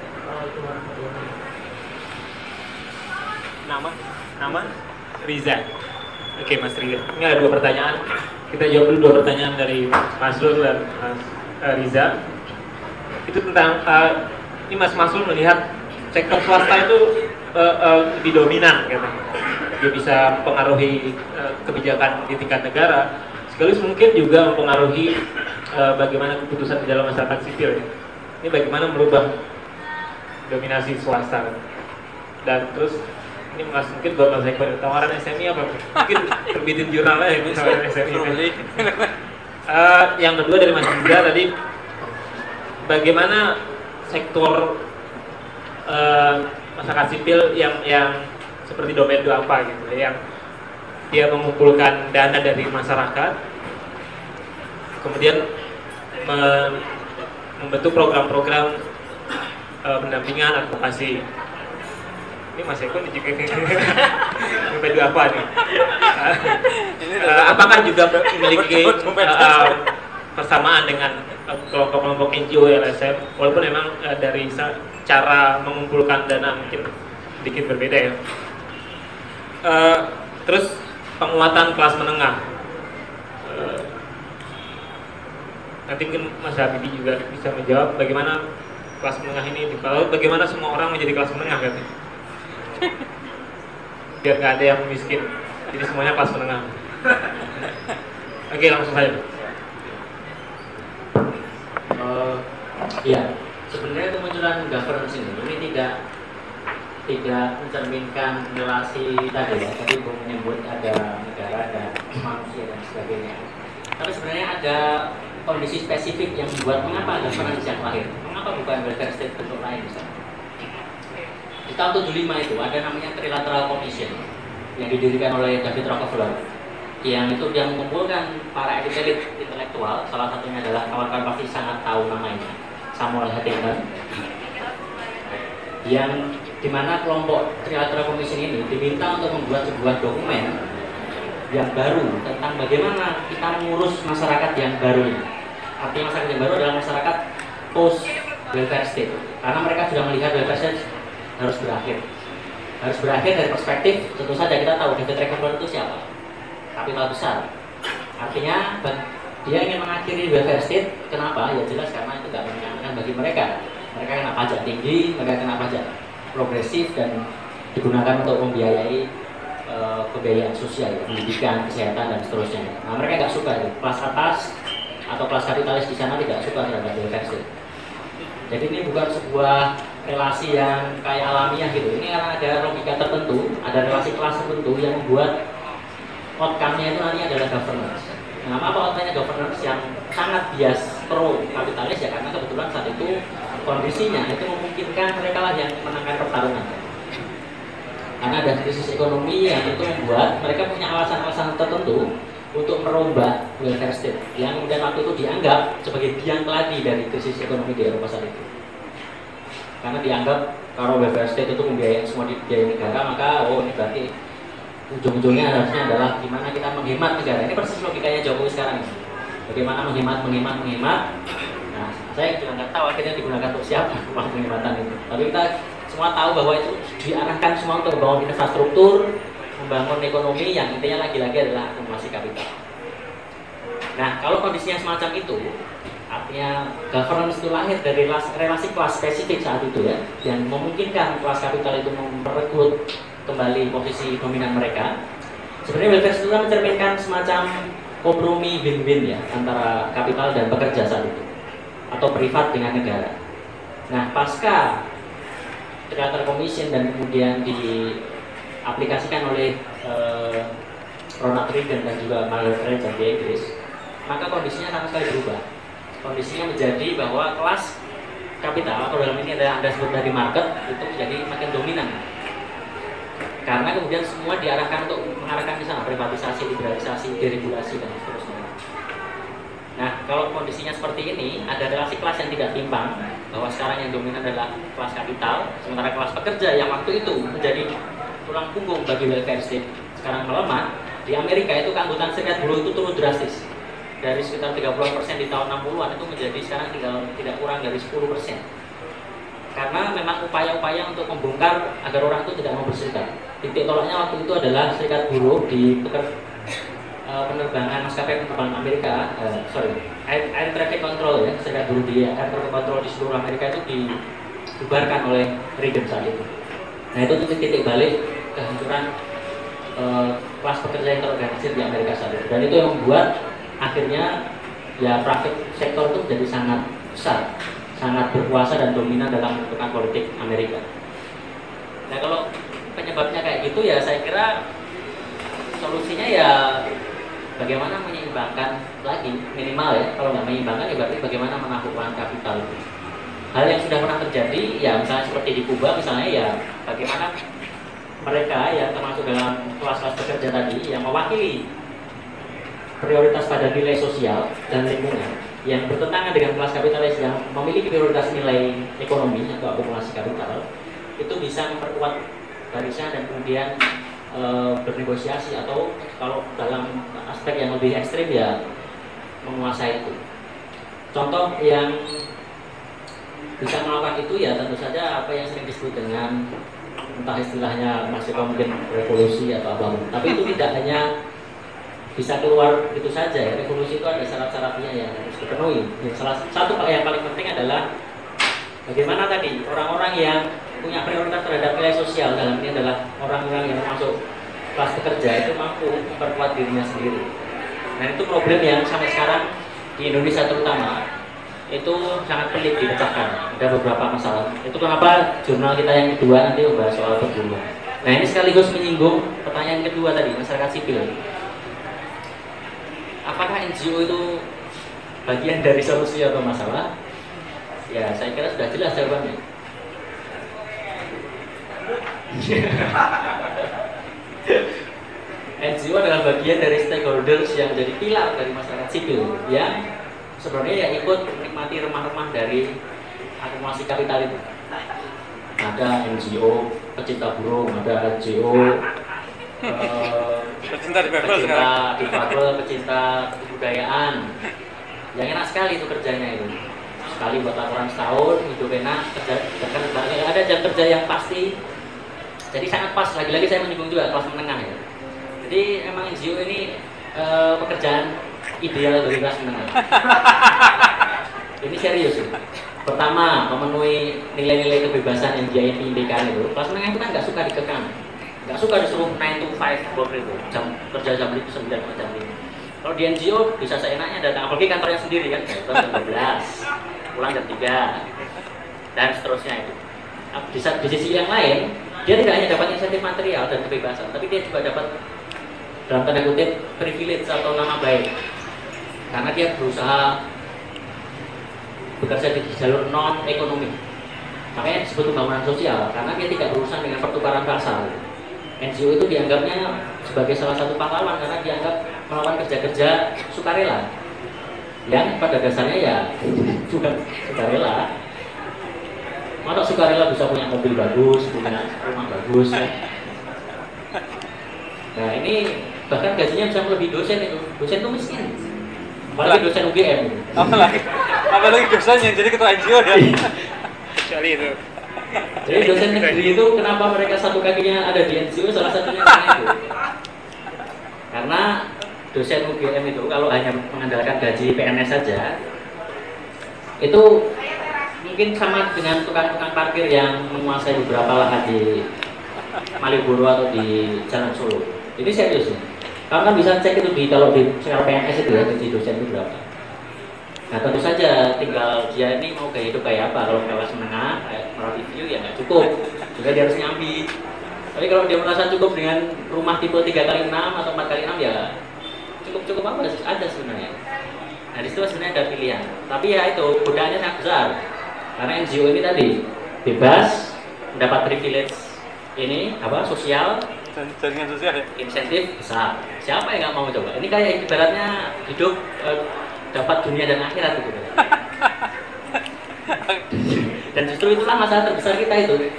Nama Riza. Oke, Mas Riza. Ini ada dua pertanyaan. Kita jawab dulu dua pertanyaan dari Mas Lur dan Mas Riza. Itu tentang ini Mas Masul melihat sektor swasta itu lebih dominan, gitu. Dia bisa mempengaruhi kebijakan di tingkat negara, sekaligus mungkin juga mempengaruhi bagaimana keputusan di dalam masyarakat sipil. Ya. Ini bagaimana merubah dominasi swasta. Dan terus Ini mungkin buat Mas Eko, tawaran SMI apa? Mungkin terbitin jurnal aja tawaran SMI. Yang kedua dari Mas Indra tadi, bagaimana sektor masyarakat sipil yang seperti domain itu apa gitu, yang dia mengumpulkan dana dari masyarakat, kemudian membentuk program-program pendampingan advokasi. Ini Mas Eko ini juga domain itu apa nih? Apakah juga memiliki persamaan dengan kelompok-kelompok NGO LSM, walaupun memang dari cara mengumpulkan dana mungkin sedikit berbeda ya. Terus penguatan kelas menengah, nanti mungkin Mas Habibie juga bisa menjawab bagaimana kelas menengah ini, kalau bagaimana semua orang menjadi kelas menengah kan? Biar nggak ada yang miskin, jadi semuanya kelas menengah. Oke, langsung saja. Iya, sebenarnya kemunculan governance ini tidak mencerminkan relasi tadi ya, tadi Bung menyebut ada negara, ada manusia dan sebagainya. Tapi sebenarnya ada kondisi spesifik yang membuat mengapa governance yang lahir, mengapa bukan welfare state bentuk lain misalnya. Di tahun 75 itu ada namanya Trilateral Commission yang didirikan oleh David Rockefeller, yang itu dia mengumpulkan para elit-elit intelektual, salah satunya adalah kawan-kawan pasti sangat tahu namanya, Samuel Huntington, yang dimana kelompok Trilateral Commission ini diminta untuk membuat sebuah dokumen yang baru tentang bagaimana kita mengurus masyarakat yang baru ini. Artinya masyarakat yang baru adalah masyarakat post welfare state, karena mereka sudah melihat welfare state harus berakhir dari perspektif, tentu saja kita tahu David Rockefeller itu siapa, kapital besar. Artinya dia ingin mengakhiri welfare state. Kenapa? Ya jelas karena itu tidak menyenangkan bagi mereka. Mereka kena pajak tinggi, mereka kena pajak progresif dan digunakan untuk membiayai pembiayaan sosial, pendidikan, kesehatan dan seterusnya. Nah, mereka nggak suka itu. Kelas atas atau kelas kapitalis di sana tidak suka terhadap welfare state. Jadi ini bukan sebuah relasi yang kayak alamiah gitu. Ini karena ada logika tertentu, ada relasi kelas tertentu yang membuat outcome-nya itu nanti adalah governance. Nah, apa outcome-nya governance yang sangat bias pro kapitalis ya, karena kebetulan saat itu kondisinya itu memungkinkan mereka lah yang menangkan pertarungan. Karena ada krisis ekonomi yang itu membuat mereka punya alasan-alasan tertentu untuk merombak welfare state yang kemudian waktu itu dianggap sebagai biang keladi dari krisis ekonomi di Eropa saat itu. Karena dianggap kalau welfare state itu membiayai semua biaya negara, maka ini berarti ujung-ujungnya harusnya adalah gimana kita menghemat negara. Ini persis logikanya Jokowi sekarang ini. Bagaimana menghemat. Nah, saya juga nggak tahu akhirnya digunakan untuk siapa uang penghematan itu. Tapi kita semua tahu bahwa itu diarahkan semua untuk membangun infrastruktur, membangun ekonomi yang intinya lagi-lagi adalah akumulasi kapital. Nah, kalau kondisinya semacam itu, artinya governance itu lahir dari relasi kelas spesifik saat itu ya, yang memungkinkan kelas kapital itu merekrut kembali posisi dominan mereka. Sebenarnya welfare state mencerminkan semacam kompromi win-win ya antara kapital dan pekerja saat itu, atau privat dengan negara. Nah, pasca Trilateral Commission dan kemudian diaplikasikan oleh Ronald Reagan dan juga Margaret Thatcher di Inggris, maka kondisinya sama sekali berubah. Kondisinya menjadi bahwa kelas kapital atau dalam ini adalah Anda sebut dari market itu menjadi makin dominan. Karena kemudian semua diarahkan untuk mengarahkan ke sana, privatisasi, liberalisasi, deregulasi dan seterusnya. Nah, kalau kondisinya seperti ini, ada relasi kelas yang tidak timpang, bahwa sekarang yang dominan adalah kelas kapital, sementara kelas pekerja yang waktu itu menjadi tulang punggung bagi welfare state sekarang melemah. Di Amerika itu keanggotaan serikat buruh itu turun drastis dari sekitar 30% di tahun 60-an itu menjadi sekarang tidak kurang dari 10%. Karena memang upaya-upaya untuk membongkar agar orang itu tidak mau berserikat. Titik tolaknya waktu itu adalah serikat buruh di penerbangan maskapai penerbangan Amerika, air traffic control ya, serikat buruh di air traffic control di seluruh Amerika itu dibubarkan oleh Reagan saat itu. Nah, itu titik balik kehancuran kelas pekerja yang terorganisir di Amerika saat itu. Dan itu yang membuat akhirnya ya private sektor itu menjadi sangat besar, sangat berkuasa dan dominan dalam menentukan politik Amerika. Nah, kalau penyebabnya kayak gitu ya saya kira solusinya ya bagaimana menyeimbangkan lagi minimal ya, kalau nggak menyeimbangkan ya berarti bagaimana menaklukkan kapital. Hal yang sudah pernah terjadi ya misalnya seperti di Kuba misalnya ya bagaimana mereka yang termasuk dalam kelas-kelas pekerja tadi yang mewakili prioritas pada nilai sosial dan lingkungan yang bertentangan dengan kelas kapitalis yang memiliki prioritas nilai ekonomi atau akumulasi kapital itu bisa memperkuat barisan dan kemudian bernegosiasi atau kalau dalam aspek yang lebih ekstrim ya menguasai itu. Contoh yang bisa melakukan itu ya tentu saja apa yang sering disebut dengan entah istilahnya masih mungkin revolusi atau apa, tapi itu tidak hanya bisa keluar itu saja ya. Revolusi itu ada syarat-syaratnya yang harus dipenuhi. Salah satu yang paling penting adalah bagaimana tadi orang-orang yang punya prioritas terhadap nilai sosial, dalam ini adalah orang-orang yang masuk kelas pekerja itu mampu memperkuat dirinya sendiri. Nah itu problem yang sampai sekarang di Indonesia terutama itu sangat pelik dipecahkan. Ada beberapa masalah. Itu kenapa jurnal kita yang kedua nanti membahas soal perburuan. Nah ini sekaligus menyinggung pertanyaan kedua tadi, masyarakat sipil. Apakah NGO itu bagian dari solusi atau masalah? Ya saya kira sudah jelas jawabannya. NGO adalah bagian dari stakeholders yang menjadi pilar dari masyarakat sipil yang sebenarnya ya ikut menikmati remah-remah dari akumulasi kapital itu. Ada NGO pecinta burung, ada NGO pecinta kebudayaan. Yang enak sekali itu kerjanya itu. Sekali buat laporan setahun, hidup enak, ada jam kerja yang pasti. Jadi sangat pas, lagi-lagi saya menyinggung juga kelas menengah ya. Jadi emang NGO ini pekerjaan ideal dari kelas menengah. Ini serius ya. Pertama, memenuhi nilai-nilai kebebasan yang dia impikan itu. Kelas menengah itu kan nggak suka dikekang, nggak suka disuruh 9 to 5 work itu, jam kerja jam 9 sampai jam 5. Kalau di NGO bisa seenaknya datang, apalagi kantornya sendiri kan, jam 12, pulang jam 3, dan seterusnya itu. Di sisi yang lain, dia tidak hanya dapat insentif material dan kebebasan, tapi dia juga dapat dalam tanda kutip privilege atau nama baik, karena dia berusaha bekerja di jalur non ekonomi. Makanya disebut pembangunan sosial, karena dia tidak berurusan dengan pertukaran pasar. NGO itu dianggapnya sebagai salah satu pahlawan karena dianggap melawan kerja-kerja sukarela, yang pada dasarnya ya juga sukarela. Mana sukarela bisa punya mobil bagus, punya rumah bagus ya. Nah ini bahkan gajinya bisa melebihi dosen itu. Dosen itu miskin, apalagi dosen UGM itu. Apalagi dosen yang jadi ketua NGO ya. Kecuali itu. Jadi dosen negeri itu kenapa mereka satu kakinya ada di NGO, salah satunya karena itu. Karena dosen UGM itu kalau hanya mengandalkan gaji PNS saja, itu mungkin sama dengan tukang-tukang parkir yang menguasai beberapa lahan di Malioboro atau di Jalan Solo. Ini serius ya. Kamu kan bisa cek itu kalau di secara PNS itu ya, gaji dosen itu berapa. Nah tentu saja tinggal dia ini mau gaya hidup kayak apa. Kalau kelas menengah kayak melalui view ya nggak cukup, juga dia harus nyambi. Tapi kalau dia merasa cukup dengan rumah tipe 3x6 atau 4x6 ya cukup apa aja sebenarnya. Nah disitu sebenarnya ada pilihan. Tapi ya itu godaannya sangat besar, karena NGO ini tadi bebas, mendapat privilege ini apa sosial, jaringan sosial ya, insentif besar. Siapa yang nggak mau coba? Ini kayak ibaratnya hidup dapat dunia dan akhirat gitu. Dan justru itulah masalah terbesar kita itu,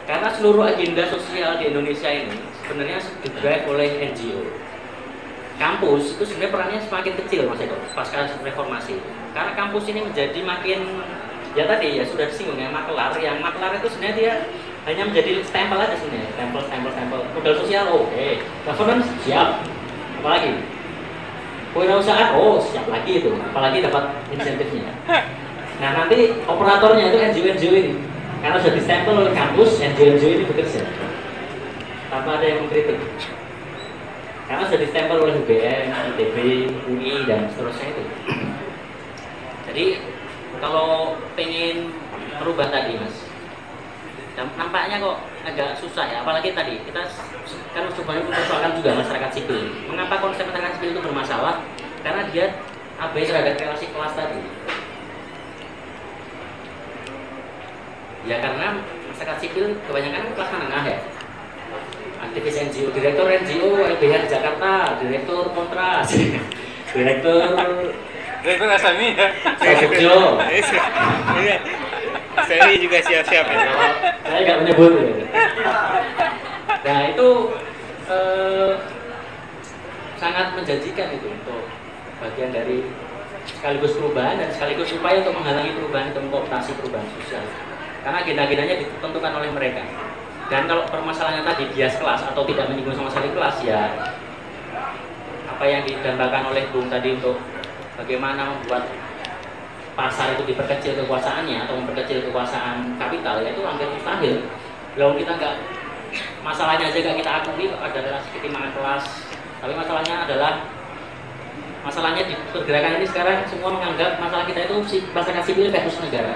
karena seluruh agenda sosial di Indonesia ini sebenarnya digait oleh NGO. Kampus itu sebenarnya perannya semakin kecil Mas Eko pasca reformasi, karena kampus ini menjadi makin ya tadi ya sudah disinggung ya makelar. Yang makelar itu sebenarnya dia hanya menjadi stempel aja sebenarnya, stempel modal sosial oke, governance siap, apalagi kewirausahaan siap lagi itu, apalagi dapat insentifnya. Nah nanti operatornya itu NGO ini, karena sudah distempel oleh kampus, NGO ini bekerja tanpa ada yang mengkritik, karena sudah distempel oleh UGM, ITB, UI dan seterusnya itu. Jadi kalau pengen merubah tadi Mas, Dan nampaknya kok agak susah ya, apalagi tadi kita kan coba mempersoalkan juga masyarakat sipil. Mengapa konsep masyarakat sipil itu bermasalah? Karena dia abai terhadap relasi kelas tadi. Ya karena masyarakat sipil kebanyakan kelas menengah ya. Aktivis NGO, direktur NGO LBH di Jakarta, direktur Kontras, direktur SMI ya. Jogjo. Saya juga siap-siap ya. Saya nggak menyebut. Nah itu sangat menjanjikan itu untuk bagian dari sekaligus perubahan dan sekaligus upaya untuk menghalangi perubahan itu, mengkooptasi perubahan sosial. Karena agenda-agendanya ditentukan oleh mereka. Dan kalau permasalahannya tadi bias kelas atau tidak menyinggung sama sekali kelas, ya apa yang didambakan oleh Bung tadi untuk bagaimana membuat pasar itu diperkecil kekuasaannya atau memperkecil kekuasaan kapital, ya itu hampir mustahil. Kalau kita nggak, masalahnya aja nggak kita akui ada relasi ketimpangan kelas, tapi masalahnya di pergerakan ini sekarang semua menganggap masalah kita itu masyarakat sipil versus negara.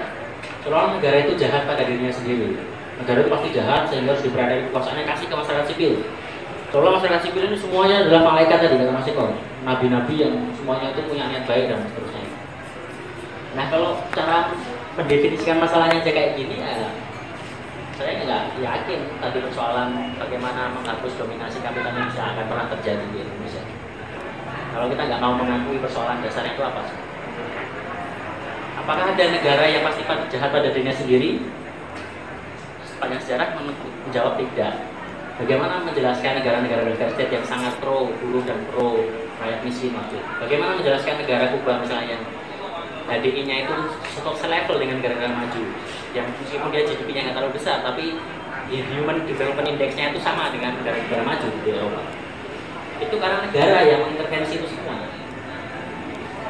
Seolah negara itu jahat pada dirinya sendiri. Negara itu pasti jahat sehingga harus diperadai kekuasaannya kasih ke masyarakat sipil. Seolah masyarakat sipil ini semuanya adalah malaikat tadi kata Mas Eko, nabi-nabi yang semuanya itu punya niat baik dan seterusnya. Nah kalau cara mendefinisikan masalahnya aja kayak gini ya, saya nggak yakin tadi persoalan bagaimana menghapus dominasi kapital Indonesia akan pernah terjadi di Indonesia. Kalau kita nggak mau mengakui persoalan dasarnya itu apa sih? Apakah ada negara yang pasti jahat pada dirinya sendiri? Sepanjang sejarah menjawab tidak. Bagaimana menjelaskan negara-negara welfare state yang sangat pro buruh dan pro rakyat miskin waktu? Bagaimana menjelaskan negara Kuba misalnya yang HDI-nya itu selevel dengan negara-negara maju, yang meskipun dia GDP-nya nggak terlalu besar, tapi Human Development Index-nya itu sama dengan negara-negara maju di Eropa. Itu karena negara yang mengintervensi itu semua.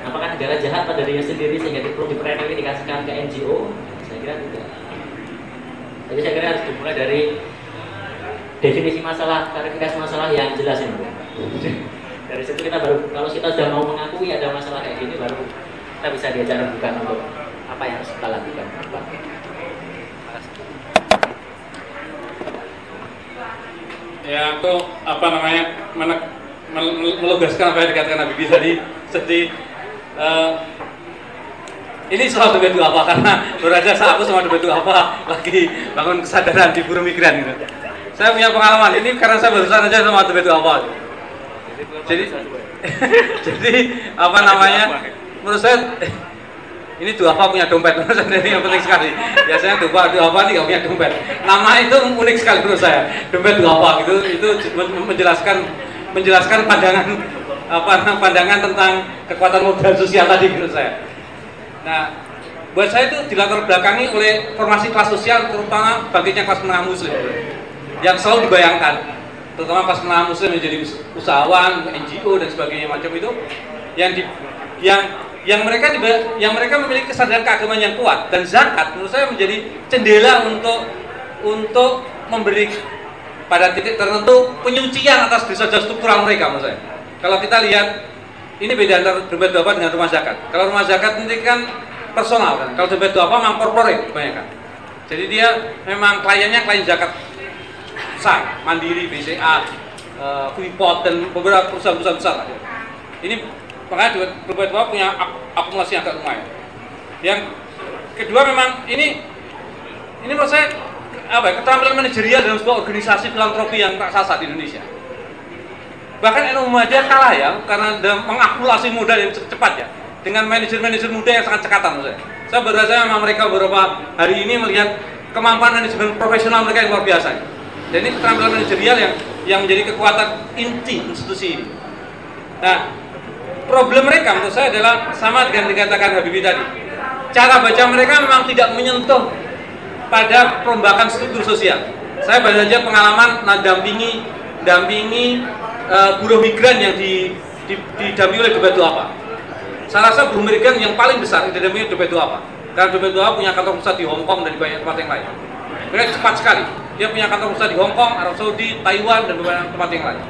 Apakah negara jahat pada dirinya sendiri sehingga perlu diperangi dikasihkan ke NGO? Saya kira tidak. Jadi saya kira harus dimulai dari definisi masalah, klarifikasi masalah yang jelas ini. Dari situ kita baru, kalau kita sudah mau mengakui ada masalah kayak gini, baru kita bisa diajar bukan untuk apa yang harus kita lakukan. Ya, aku apa namanya melugaskan apa yang dikatakan Habibie tadi, seperti ini soal debat apa, karena baru aja aku sama debat apa lagi bangun kesadaran di buruh migran gitu. Saya punya pengalaman ini karena saya barusan aja sama debat apa. Jadi apa namanya? Menurut saya ini Duafa punya dompet, menurut saya ini yang penting sekali. Biasanya Duafa ini nggak punya dompet. Nama itu unik sekali menurut saya. Dompet Duafa gitu, itu menjelaskan pandangan tentang kekuatan modal sosial tadi menurut saya. Nah, buat saya itu dilatar belakangi oleh formasi kelas sosial, terutama bangkitnya kelas menengah muslim, yang selalu dibayangkan, terutama kelas menengah muslim menjadi usahawan, NGO dan sebagainya macam itu, yang mereka memiliki kesadaran keagamaan yang kuat, dan zakat menurut saya menjadi jendela untuk memberi pada titik tertentu penyucian atas dosa-dosa struktural mereka menurut saya. Kalau kita lihat, ini beda antara dompet duafa dengan rumah zakat. Kalau rumah zakat nanti kan personal kan, kalau dompet duafa memang corporate kebanyakan. Jadi dia memang kliennya klien zakat besar, Mandiri, BCA, Freeport dan beberapa perusahaan-perusahaan besar. Ini makanya dompet duafa punya akumulasi yang agak lumayan. Yang kedua memang ini menurut saya keterampilan manajerial dalam sebuah organisasi filantropi yang raksasa di Indonesia. Bahkan NU Muhammadiyah kalah ya, karena mengakumulasi modal yang cepat ya, dengan manajer-manajer muda yang sangat cekatan menurut saya. Saya berasa sama mereka beberapa hari ini melihat kemampuan manajemen profesional mereka yang luar biasa. Dan ini keterampilan manajerial yang menjadi kekuatan inti institusi ini. Nah, problem mereka menurut saya adalah sama dengan dikatakan Habibie tadi. Cara baca mereka memang tidak menyentuh pada perombakan struktur sosial. Saya baru saja pengalaman dampingi buruh migran yang didampingi oleh dompet duafa. Saya rasa buruh migran yang paling besar didampingi dompet duafa, karena dompet duafa punya kantor pusat di Hong Kong dan di banyak tempat yang lain. Mereka cepat sekali. Dia punya kantor pusat di Hong Kong, Arab Saudi, Taiwan dan beberapa tempat yang lain.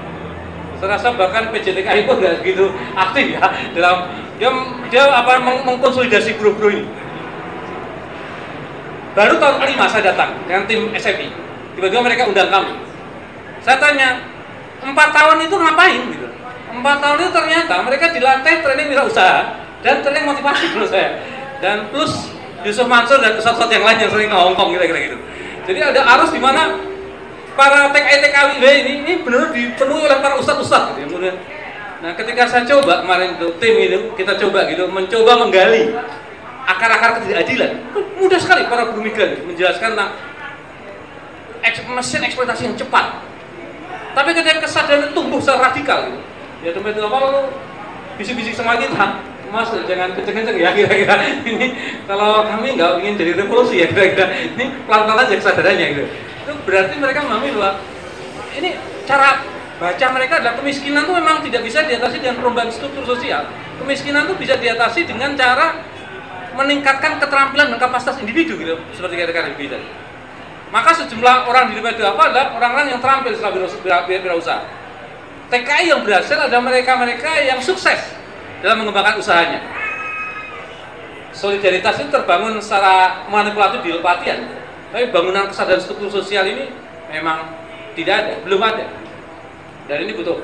Saya rasa bahkan PJTKI pun nggak begitu aktif ya dalam dia mengkonsolidasi buruh-buruh ini. Baru tahun kelima saya datang dengan tim SMI. Tiba-tiba mereka undang kami. Saya tanya, 4 tahun itu ngapain gitu? 4 tahun itu ternyata mereka dilatih training wirausaha dan training motivasi menurut saya. Dan plus Yusuf Mansur dan ustadz-ustadz yang lain yang sering ke Hongkong kira-kira gitu. Jadi ada arus di mana para TKI-TKW ini benar-benar dipenuhi oleh para ustadz-ustadz gitu ya. Nah, ketika saya coba kemarin itu tim itu kita coba gitu mencoba menggali akar-akar ketidakadilan. Mudah sekali para buruh migran menjelaskan tentang mesin eksploitasi yang cepat. Tapi ketika kesadaran tumbuh secara radikal gitu. Ya dompet itu apa lalu bisik-bisik sama kita, Mas jangan kenceng-kenceng ya kira-kira. Ini kalau kami nggak ingin jadi revolusi ya kira-kira. Ini pelan-pelan aja kesadarannya gitu. Itu berarti mereka memahami bahwa ini cara baca mereka adalah kemiskinan itu memang tidak bisa diatasi dengan perubahan struktur sosial. Kemiskinan itu bisa diatasi dengan cara meningkatkan keterampilan dan kapasitas individu gitu, seperti kata-kata tadi. Maka sejumlah orang di dunia itu apa adalah orang-orang yang terampil setelah wirausaha. TKI yang berhasil adalah mereka-mereka yang sukses dalam mengembangkan usahanya. Solidaritas itu terbangun secara manipulatif di pelatihan, tapi bangunan kesadaran struktur sosial ini memang tidak ada, belum ada. Dan ini butuh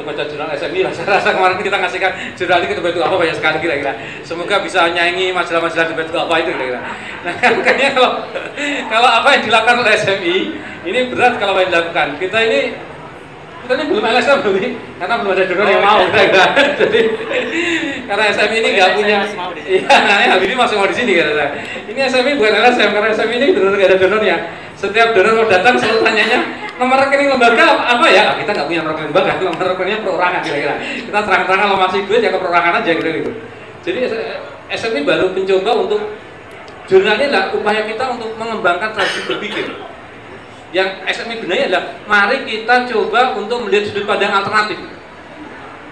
baca jurnal SMI lah. Saya rasa kemarin kita ngasihkan jurnal ini ke Dompet Itu Apa banyak sekali kira-kira. Semoga bisa nyaingi majalah-majalah Dompet Itu Apa itu kira-kira. Nah, makanya kalau apa yang dilakukan oleh SMI ini berat kalau yang dilakukan. Kita ini belum LSM belum, karena belum ada donor yang mau kira-kira. Jadi karena SMI ini nggak punya. Iya, Habibie masih mau di sini kira-kira. Ini SMI bukan LSM karena SMI ini benar-benar nggak ada donornya. Setiap donor mau datang selalu tanyanya nomor rekening lembaga apa ya? Kita nggak punya nomor rekening lembaga, nomor rekeningnya perorangan kira-kira. Kita terang-terangan kalau masih duit ya ke perorangan aja gitu. Jadi SMI baru mencoba untuk jurnalnya adalah upaya kita untuk mengembangkan tradisi berpikir. Yang SMI benahi adalah mari kita coba untuk melihat sudut pandang alternatif.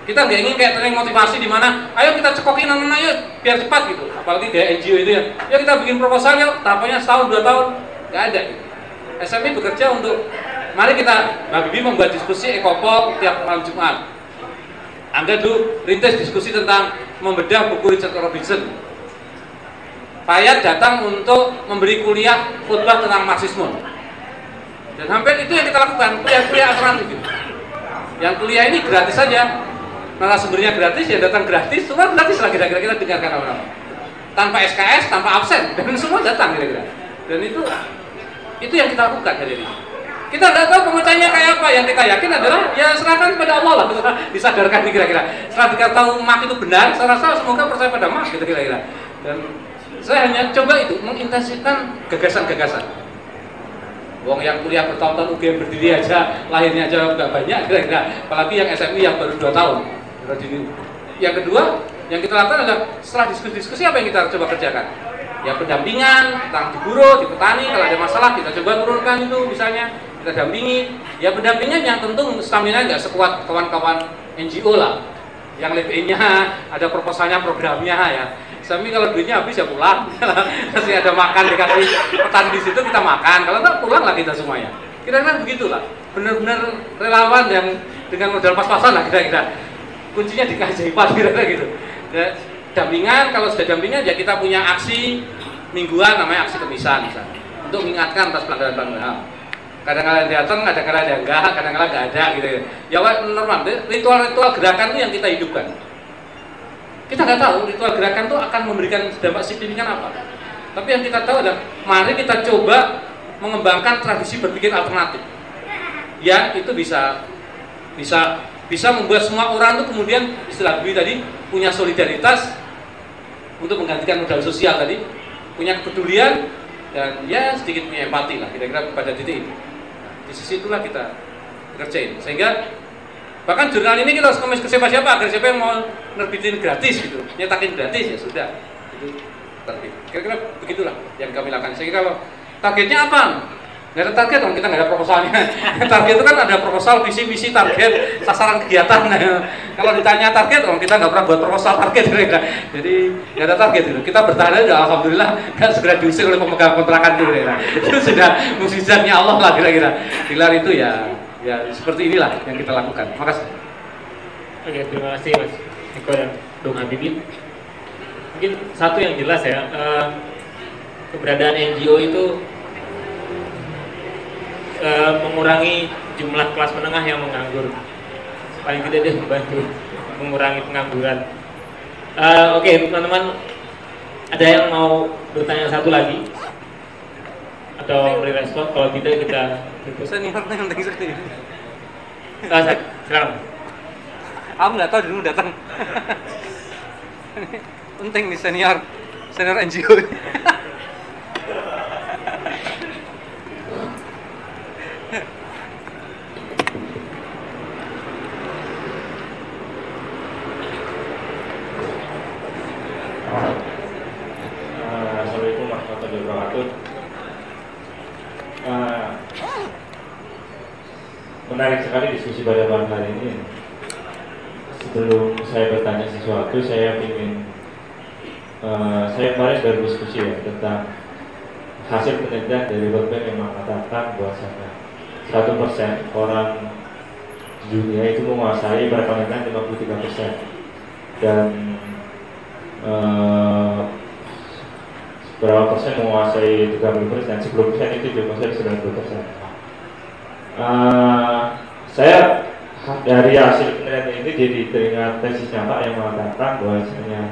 Kita nggak ingin kayak training motivasi di mana ayo kita cekokin anak-anak yuk biar cepat gitu. Apalagi kayak NGO itu ya. Ya kita bikin proposal yuk, tahapannya setahun 2 tahun. Nggak ada gitu. SMI bekerja untuk mari kita, Habibie membuat diskusi Ekopol tiap malam Jumat. Anda dulu rintis diskusi tentang membedah buku Richard Robinson. Payat datang untuk memberi kuliah khutbah tentang Marxisme. Dan hampir itu yang kita lakukan, kuliah-kuliah alternatif. Yang kuliah ini gratis saja, narasumbernya gratis, ya datang gratis, semua gratis lah kira-kira kita dengarkan orang-orang. Tanpa SKS, tanpa absen, dan semua datang kira-kira. Dan itu yang kita lakukan hari ini. Kita tidak tahu pemecahnya kayak apa, yang kita yakin adalah ya serahkan kepada Allah lah, disadarkan kira-kira. Setelah kita tahu mak itu benar, saya rasa semoga percaya pada mak gitu kira-kira. Dan saya hanya coba itu mengintensifkan gagasan-gagasan. Wong yang kuliah bertahun-tahun UGM berdiri aja, lahirnya aja nggak banyak kira-kira. Apalagi yang SMI yang baru 2 tahun. Yang kedua, yang kita lakukan adalah setelah diskusi apa yang kita coba kerjakan. Ya pendampingan tentang di buruh, di petani, kalau ada masalah kita coba turunkan itu misalnya, kita dampingi. Ya pendampingan yang tentu stamina nggak sekuat kawan-kawan NGO lah. Yang lebihnya ada proposalnya, programnya ya. Sami kalau duitnya habis ya pulang. Masih ada makan dikasih petani di situ kita makan. Kalau enggak pulang lah kita semuanya. Kira-kira begitulah. Benar-benar relawan yang dengan modal pas-pasan lah kira-kira. Kuncinya di keajaiban kira-kira gitu. Ya, dampingan, kalau sudah dampingan ya kita punya aksi mingguan namanya aksi kemisan misalnya. Untuk mengingatkan atas pelanggaran-pelanggaran HAM. Kadang-kadang datang, kadang-kadang enggak, kadang-kadang enggak ada gitu. Ya normal. Ritual-ritual gerakan itu yang kita hidupkan. Kita nggak tahu ritual gerakan itu akan memberikan dampak signifikan apa. Tapi yang kita tahu adalah mari kita coba mengembangkan tradisi berpikir alternatif. Ya itu bisa membuat semua orang itu kemudian istilah Habibie tadi punya solidaritas untuk menggantikan modal sosial tadi, punya kepedulian dan ya sedikit punya empati lah kira-kira pada titik itu. Di sisi itulah kita kerjain sehingga bahkan jurnal ini kita harus komis ke siapa-siapa agar siapa yang mau nerbitin gratis gitu, nyetakin gratis ya sudah itu terbit. Kira-kira begitulah yang kami lakukan. Sehingga kalau targetnya apa? Nggak ada target dong, kita nggak ada proposalnya. Target itu kan ada proposal, visi misi, target, sasaran kegiatan. Kalau ditanya target dong, kita nggak pernah buat proposal target kira-kira. Jadi nggak ada target itu. Kita bertahan aja, alhamdulillah nggak segera diusir oleh pemegang kontrakan kira-kira. Itu sudah mukjizatnya Allah lah kira-kira. Pilar itu ya seperti inilah yang kita lakukan. Makasih. Oke, terima kasih Mas Eko dan Dong Habibie. Mungkin satu yang jelas ya, keberadaan NGO itu mengurangi jumlah kelas menengah yang menganggur. Paling tidak dia membantu mengurangi pengangguran. Oke, teman-teman, ada yang mau bertanya satu lagi atau memberi respon? Kalau tidak kita tutup. Seniornya yang penting seperti ini. Silakan. Aku nggak tahu dulu datang. Penting nih senior NGO. Assalamualaikum warahmatullahi wabarakatuh. Menarik sekali diskusi pada malam hari ini. Sebelum saya bertanya sesuatu, saya ingin saya kemarin baru diskusi ya tentang hasil penelitian dari World Bank yang mengatakan bahwasanya 1% orang di dunia itu menguasai perekonomian 53%, dan berapa persen menguasai 30%, 10% itu juga menguasai 90%. Saya dari hasil penelitian ini jadi teringat tesisnya Pak yang mengatakan bahwasanya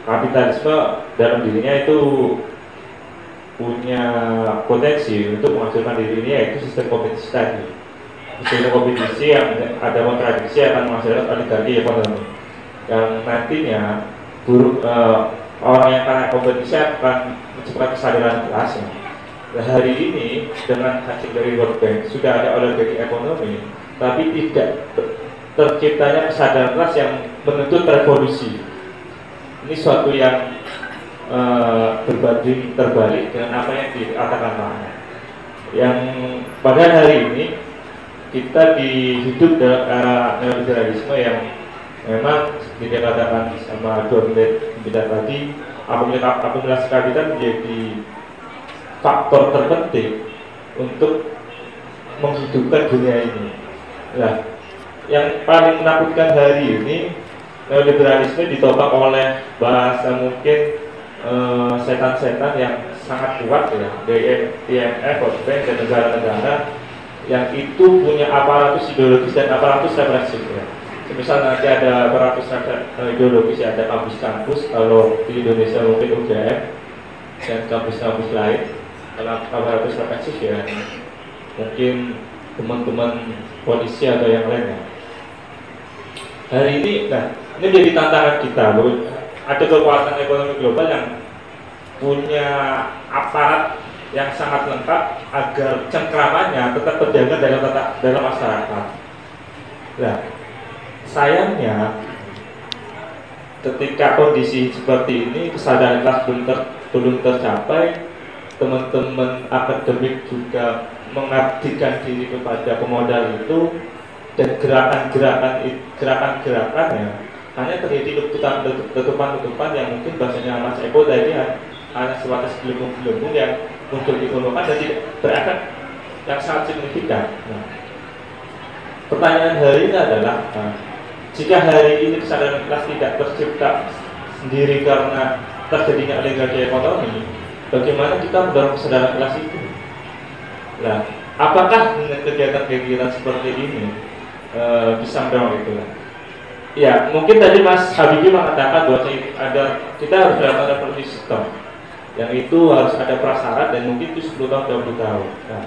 kapitalisme dalam dirinya itu punya potensi untuk menghasilkan dirinya, yaitu sistem kompetisi tadi. Sistem kompetisi yang ada kontradiksi akan menghasilkan oligarki ekonomi yang nantinya orang yang kena kompetisi akan menciptakan kesadaran kelasnya. Nah, hari ini dengan hasil dari World Bank sudah ada oligarki ekonomi, tapi tidak terciptanya kesadaran kelas yang menuntut revolusi. Ini suatu yang berbanding terbalik dengan apa yang dikatakan Pak. Yang pada hari ini kita hidup dalam era neoliberalisme yang memang dikatakan sama dua menit tadi, akumulasi kapital menjadi faktor terpenting untuk menghidupkan dunia ini. Nah, yang paling menakutkan hari ini neoliberalisme ditopang oleh bahasa mungkin setan-setan yang sangat kuat ya, dari IMF, World Bank dan negara-negara yang itu punya aparatus ideologis dan aparatus represif ya. Misal nanti ada aparatus ideologis, ada kampus-kampus, kalau di Indonesia mungkin UGM dan kampus-kampus lain. Kalau aparatus represif ya mungkin teman-teman polisi atau yang lainnya. Hari ini, nah ini menjadi tantangan kita. Ada kekuatan ekonomi global yang punya aparat yang sangat lengkap agar cengkramannya tetap terjaga dalam masyarakat. Nah, sayangnya ketika kondisi seperti ini kesadaran kelas belum tercapai, teman-teman akademik juga mengabdikan diri kepada pemodal itu, dan gerakan-gerakannya hanya terjadi letupan-letupan yang mungkin bahasanya Mas Eko tadi hanya sebatas gelembung-gelembung yang muncul di permukaan dan tidak berefek yang sangat signifikan. Nah, pertanyaan hari ini adalah, jika hari ini kesadaran kelas tidak tercipta sendiri karena terjadinya oligarki ekonomi, bagaimana kita mendorong kesadaran kelas itu? Nah, apakah dengan kegiatan-kegiatan seperti ini bisa mendorong itu? Ya, mungkin tadi Mas Habibie mengatakan bahwa kita harus melakukan revolusi sistem, yang itu harus ada prasyarat dan mungkin itu 10 tahun, 20 tahun. Nah,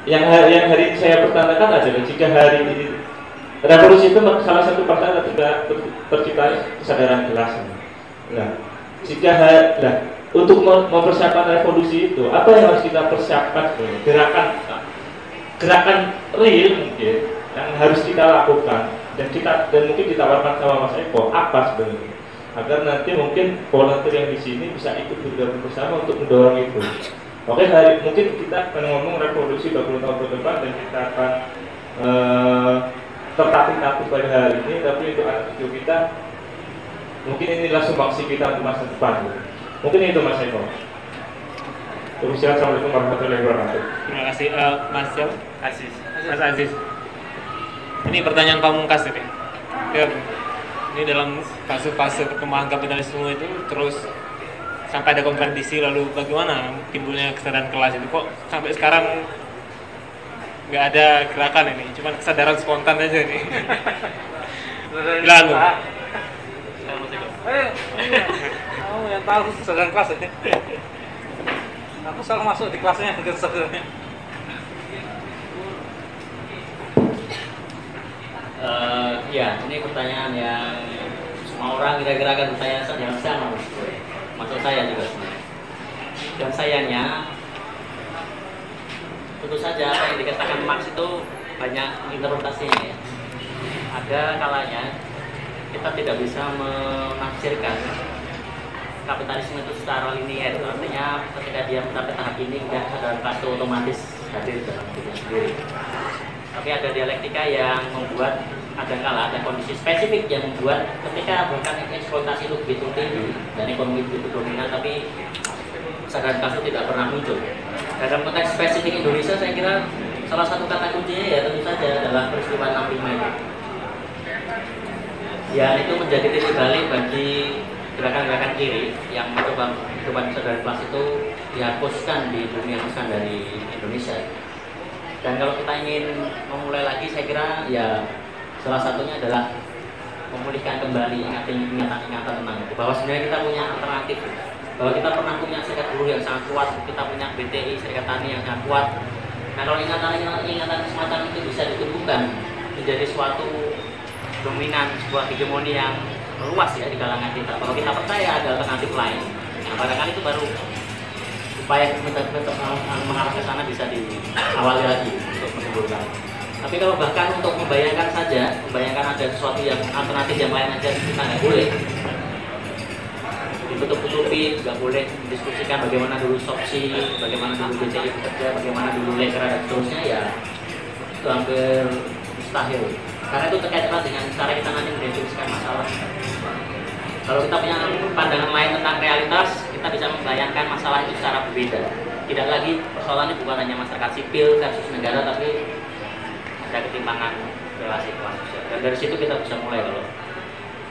yang hari ini saya pertanyakan adalah, jika hari ini revolusi itu salah satu prasyarat tercipta kesadaran kelas. Nah, jika untuk mempersiapkan revolusi itu, apa yang harus kita persiapkan? Gerakan real mungkin yang harus kita lakukan dan mungkin ditawarkan sama Mas Eko apa sebenarnya, agar nanti mungkin volunteer yang di sini bisa ikut bergabung bersama untuk mendorong itu. Oke, mungkin kita akan ngomong revolusi 20 tahun ke depan dan kita akan tertatih-tatih pada hari ini, tapi untuk anak cucu kita mungkin inilah sumbangsi kita untuk masa depan. Mungkin itu Mas Eko. Assalamualaikum warahmatullahi wabarakatuh. Terima kasih Mas Aziz. Ini pertanyaan pamungkas ini. Ya, ini dalam fase-fase perkembangan kapitalisme itu terus sampai ada kompetisi, lalu bagaimana timbulnya kesadaran kelas itu? Kok sampai sekarang nggak ada gerakan ini, cuma kesadaran spontan aja nih. Lalu kamu yang tahu kesadaran kelas ini. Aku selalu masuk di kelasnya sebenarnya. Ya, ini pertanyaan yang semua orang kira-kira akan bertanya yang sama, maksud saya juga sebenarnya. Dan sayangnya, tentu saja apa yang dikatakan Marx itu banyak interpretasinya ya. Ada kalanya kita tidak bisa menafsirkan kapitalisme itu secara linear. Artinya ketika dia mencapai tahap ini, kemudian kesadaran kelas itu otomatis hadir dalam dirinya sendiri. Tapi ada dialektika yang membuat kadangkala ada kondisi spesifik yang membuat ketika bahkan eksploitasi itu begitu tinggi dan ekonomi begitu dominan, tapi kesadaran kelas itu tidak pernah muncul. Dalam konteks spesifik Indonesia, saya kira salah satu kata kuncinya ya tentu saja adalah peristiwa 65 itu. Ya, itu menjadi titik balik bagi gerakan-gerakan kiri yang mencoba kehidupan kesadaran kelas itu dihapuskan di dunia besar dari Indonesia. Dan kalau kita ingin memulai lagi, saya kira ya salah satunya adalah memulihkan kembali ingatan-ingatan tentang itu, bahwa sebenarnya kita punya alternatif, bahwa kita pernah punya serikat buruh yang sangat kuat, kita punya BTI, serikat tani yang sangat kuat. Nah, kalau ingatan semacam itu bisa ditumbuhkan menjadi suatu dominan, sebuah hegemoni yang luas ya di kalangan kita. Kalau kita percaya ada alternatif lain, nah barangkali itu baru upaya kita mengarah ke sana bisa diawali lagi untuk menimbulkan. Tapi kalau bahkan untuk membayangkan saja, membayangkan ada sesuatu yang alternatif yang lain aja kita nggak boleh. Ditutup-tutupi, nggak boleh mendiskusikan bagaimana dulu SOPSI, bagaimana dulu BTI bekerja, bagaimana dulu Lekra dan seterusnya, ya itu hampir mustahil. Karena itu terkait dengan cara kita nanti mendefinisikan masalah. Kalau kita punya pandangan lain tentang realitas, kita bisa membayangkan masalah itu secara berbeda. Tidak lagi persoalannya bukan hanya masyarakat sipil versus negara, tapi ada ketimpangan relasi kelas sosial. Dan dari situ kita bisa mulai kalau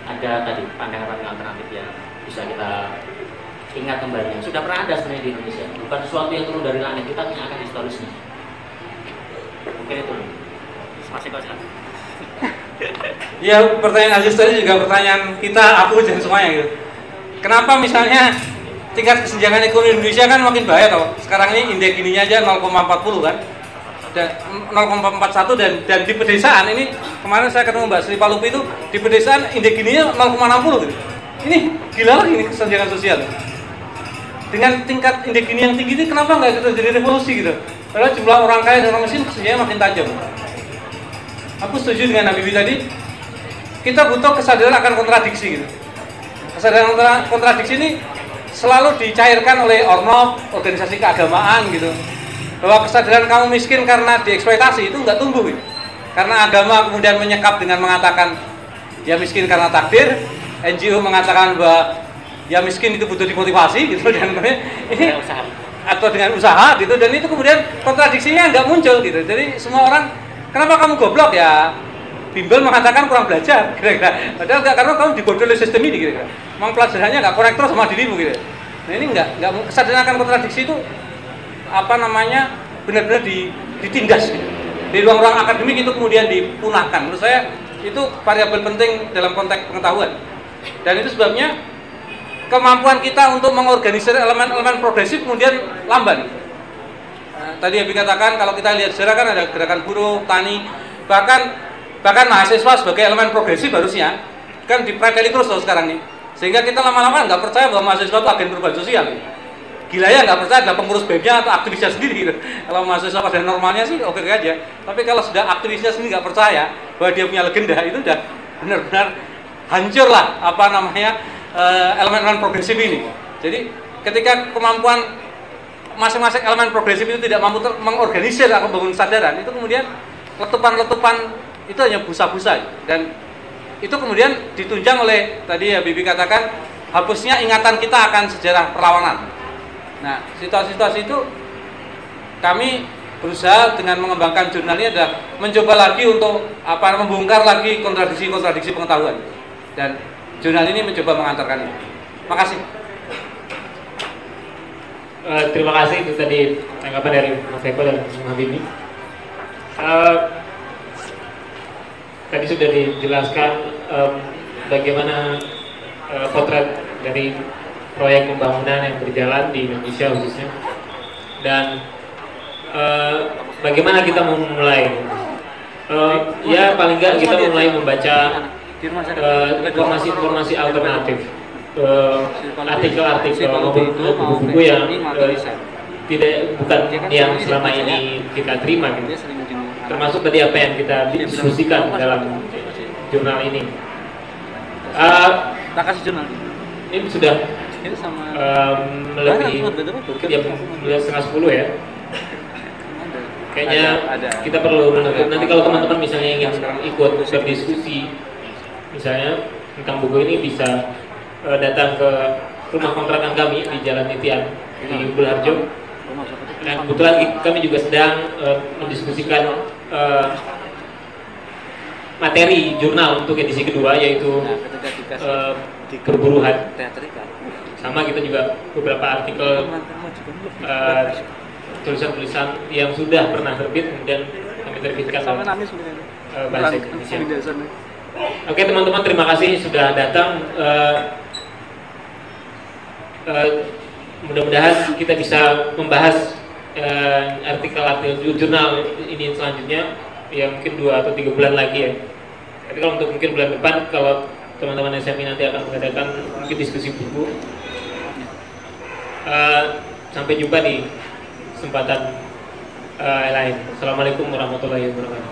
ada tadi pandangan alternatif yang bisa kita ingat kembali. Yang sudah pernah ada sebenarnya di Indonesia. Bukan sesuatu yang turun dari langit, kita punya akan historisnya. Mungkin itu. Masih kau silakan. Ya, pertanyaan Aziz tadi juga pertanyaan kita, aku dan semuanya gitu. Kenapa misalnya tingkat kesenjangan ekonomi Indonesia kan makin bahaya tau. Sekarang ini indeks Gininya aja 0,40 kan. Dan 0,41 dan di pedesaan ini kemarin saya ketemu Mbak Sri Palupi itu di pedesaan indeks Gininya 0,60 gitu. Ini gila lagi ini kesenjangan sosial. Dengan tingkat indeks Gini yang tinggi ini kenapa nggak terjadi revolusi gitu? Padahal jumlah orang kaya dan orang miskin kesenjangannya makin tajam. Aku setuju dengan Nabi tadi, kita butuh kesadaran akan kontradiksi gitu. Kesadaran kontradiksi ini selalu dicairkan oleh ormas, organisasi keagamaan gitu. Bahwa kesadaran kamu miskin karena dieksploitasi itu nggak tumbuh gitu. Karena agama kemudian menyekap dengan mengatakan ya miskin karena takdir, NGO mengatakan bahwa ya miskin itu butuh dimotivasi gitu, dan ini atau dengan usaha gitu, dan itu kemudian kontradiksinya nggak muncul gitu. Jadi semua orang, kenapa kamu goblok ya? Bimbel mengatakan kurang belajar, kira-kira. Padahal enggak, karena kamu dibodoh oleh sistem ini, kira-kira. Memang pelajarannya nggak korek terus sama dirimu, gitu. Nah ini nggak kesadaran akan kontradiksi itu benar-benar ditindas. Gitu. Di ruang-ruang akademik itu kemudian dipunahkan. Menurut saya itu variabel penting dalam konteks pengetahuan. Dan itu sebabnya kemampuan kita untuk mengorganisir elemen-elemen progresif kemudian lamban. Tadi yang dikatakan kalau kita lihat sejarah kan ada gerakan buruh, tani, bahkan mahasiswa sebagai elemen progresif harusnya kan dipreteli terus sekarang nih, sehingga kita lama-lama nggak percaya bahwa mahasiswa itu agen perubahan sosial. Gila ya, nggak percaya adalah pengurus BEM-nya atau aktivisnya sendiri gitu. Kalau mahasiswa pada normalnya sih oke aja, tapi kalau sudah aktivisnya sendiri nggak percaya bahwa dia punya legenda, itu udah benar-benar hancur lah elemen-elemen progresif ini. Jadi ketika kemampuan masing-masing elemen progresif itu tidak mampu mengorganisir atau membangun kesadaran, itu kemudian letupan-letupan itu hanya busa-busa, dan itu kemudian ditunjang oleh tadi ya Bibi katakan hapusnya ingatan kita akan sejarah perlawanan. Nah, situasi-situasi itu kami berusaha dengan mengembangkan jurnal ini adalah mencoba lagi untuk membongkar lagi kontradiksi-kontradiksi pengetahuan, dan jurnal ini mencoba mengantarkan itu. Makasih. Terima kasih, itu tadi tanggapan dari Mas Eko dan Mas Habibie. Tadi sudah dijelaskan bagaimana potret dari proyek pembangunan yang berjalan di Indonesia khususnya, dan bagaimana kita memulai. Ya paling nggak kita mulai membaca informasi-informasi alternatif, artikel-artikel buku-buku yang bukan yang selama ini kita terima gitu. Termasuk tadi apa yang kita diskusikan dalam jurnal ini. Ini sudah melebihi ya, setengah 10 ya. Kayaknya kita perlu menutup. Nanti kalau teman-teman misalnya ingin ikut berdiskusi misalnya tentang buku ini, bisa datang ke rumah kontrakan kami di Jalan Nitian di Bulharjo. Dan kebetulan kami juga sedang mendiskusikan materi jurnal untuk edisi kedua, yaitu perburuhan. Sama kita juga beberapa artikel tulisan-tulisan yang sudah pernah terbit kemudian kami terbitkan bahasa Indonesia. Oke teman-teman, terima kasih sudah datang. Mudah-mudahan kita bisa membahas artikel-artikel jurnal ini selanjutnya, ya mungkin 2 atau 3 bulan lagi ya. Tapi kalau untuk mungkin bulan depan, kalau teman-teman SMI nanti akan mengadakan mungkin diskusi buku. Sampai jumpa di kesempatan lain. Assalamualaikum warahmatullahi wabarakatuh.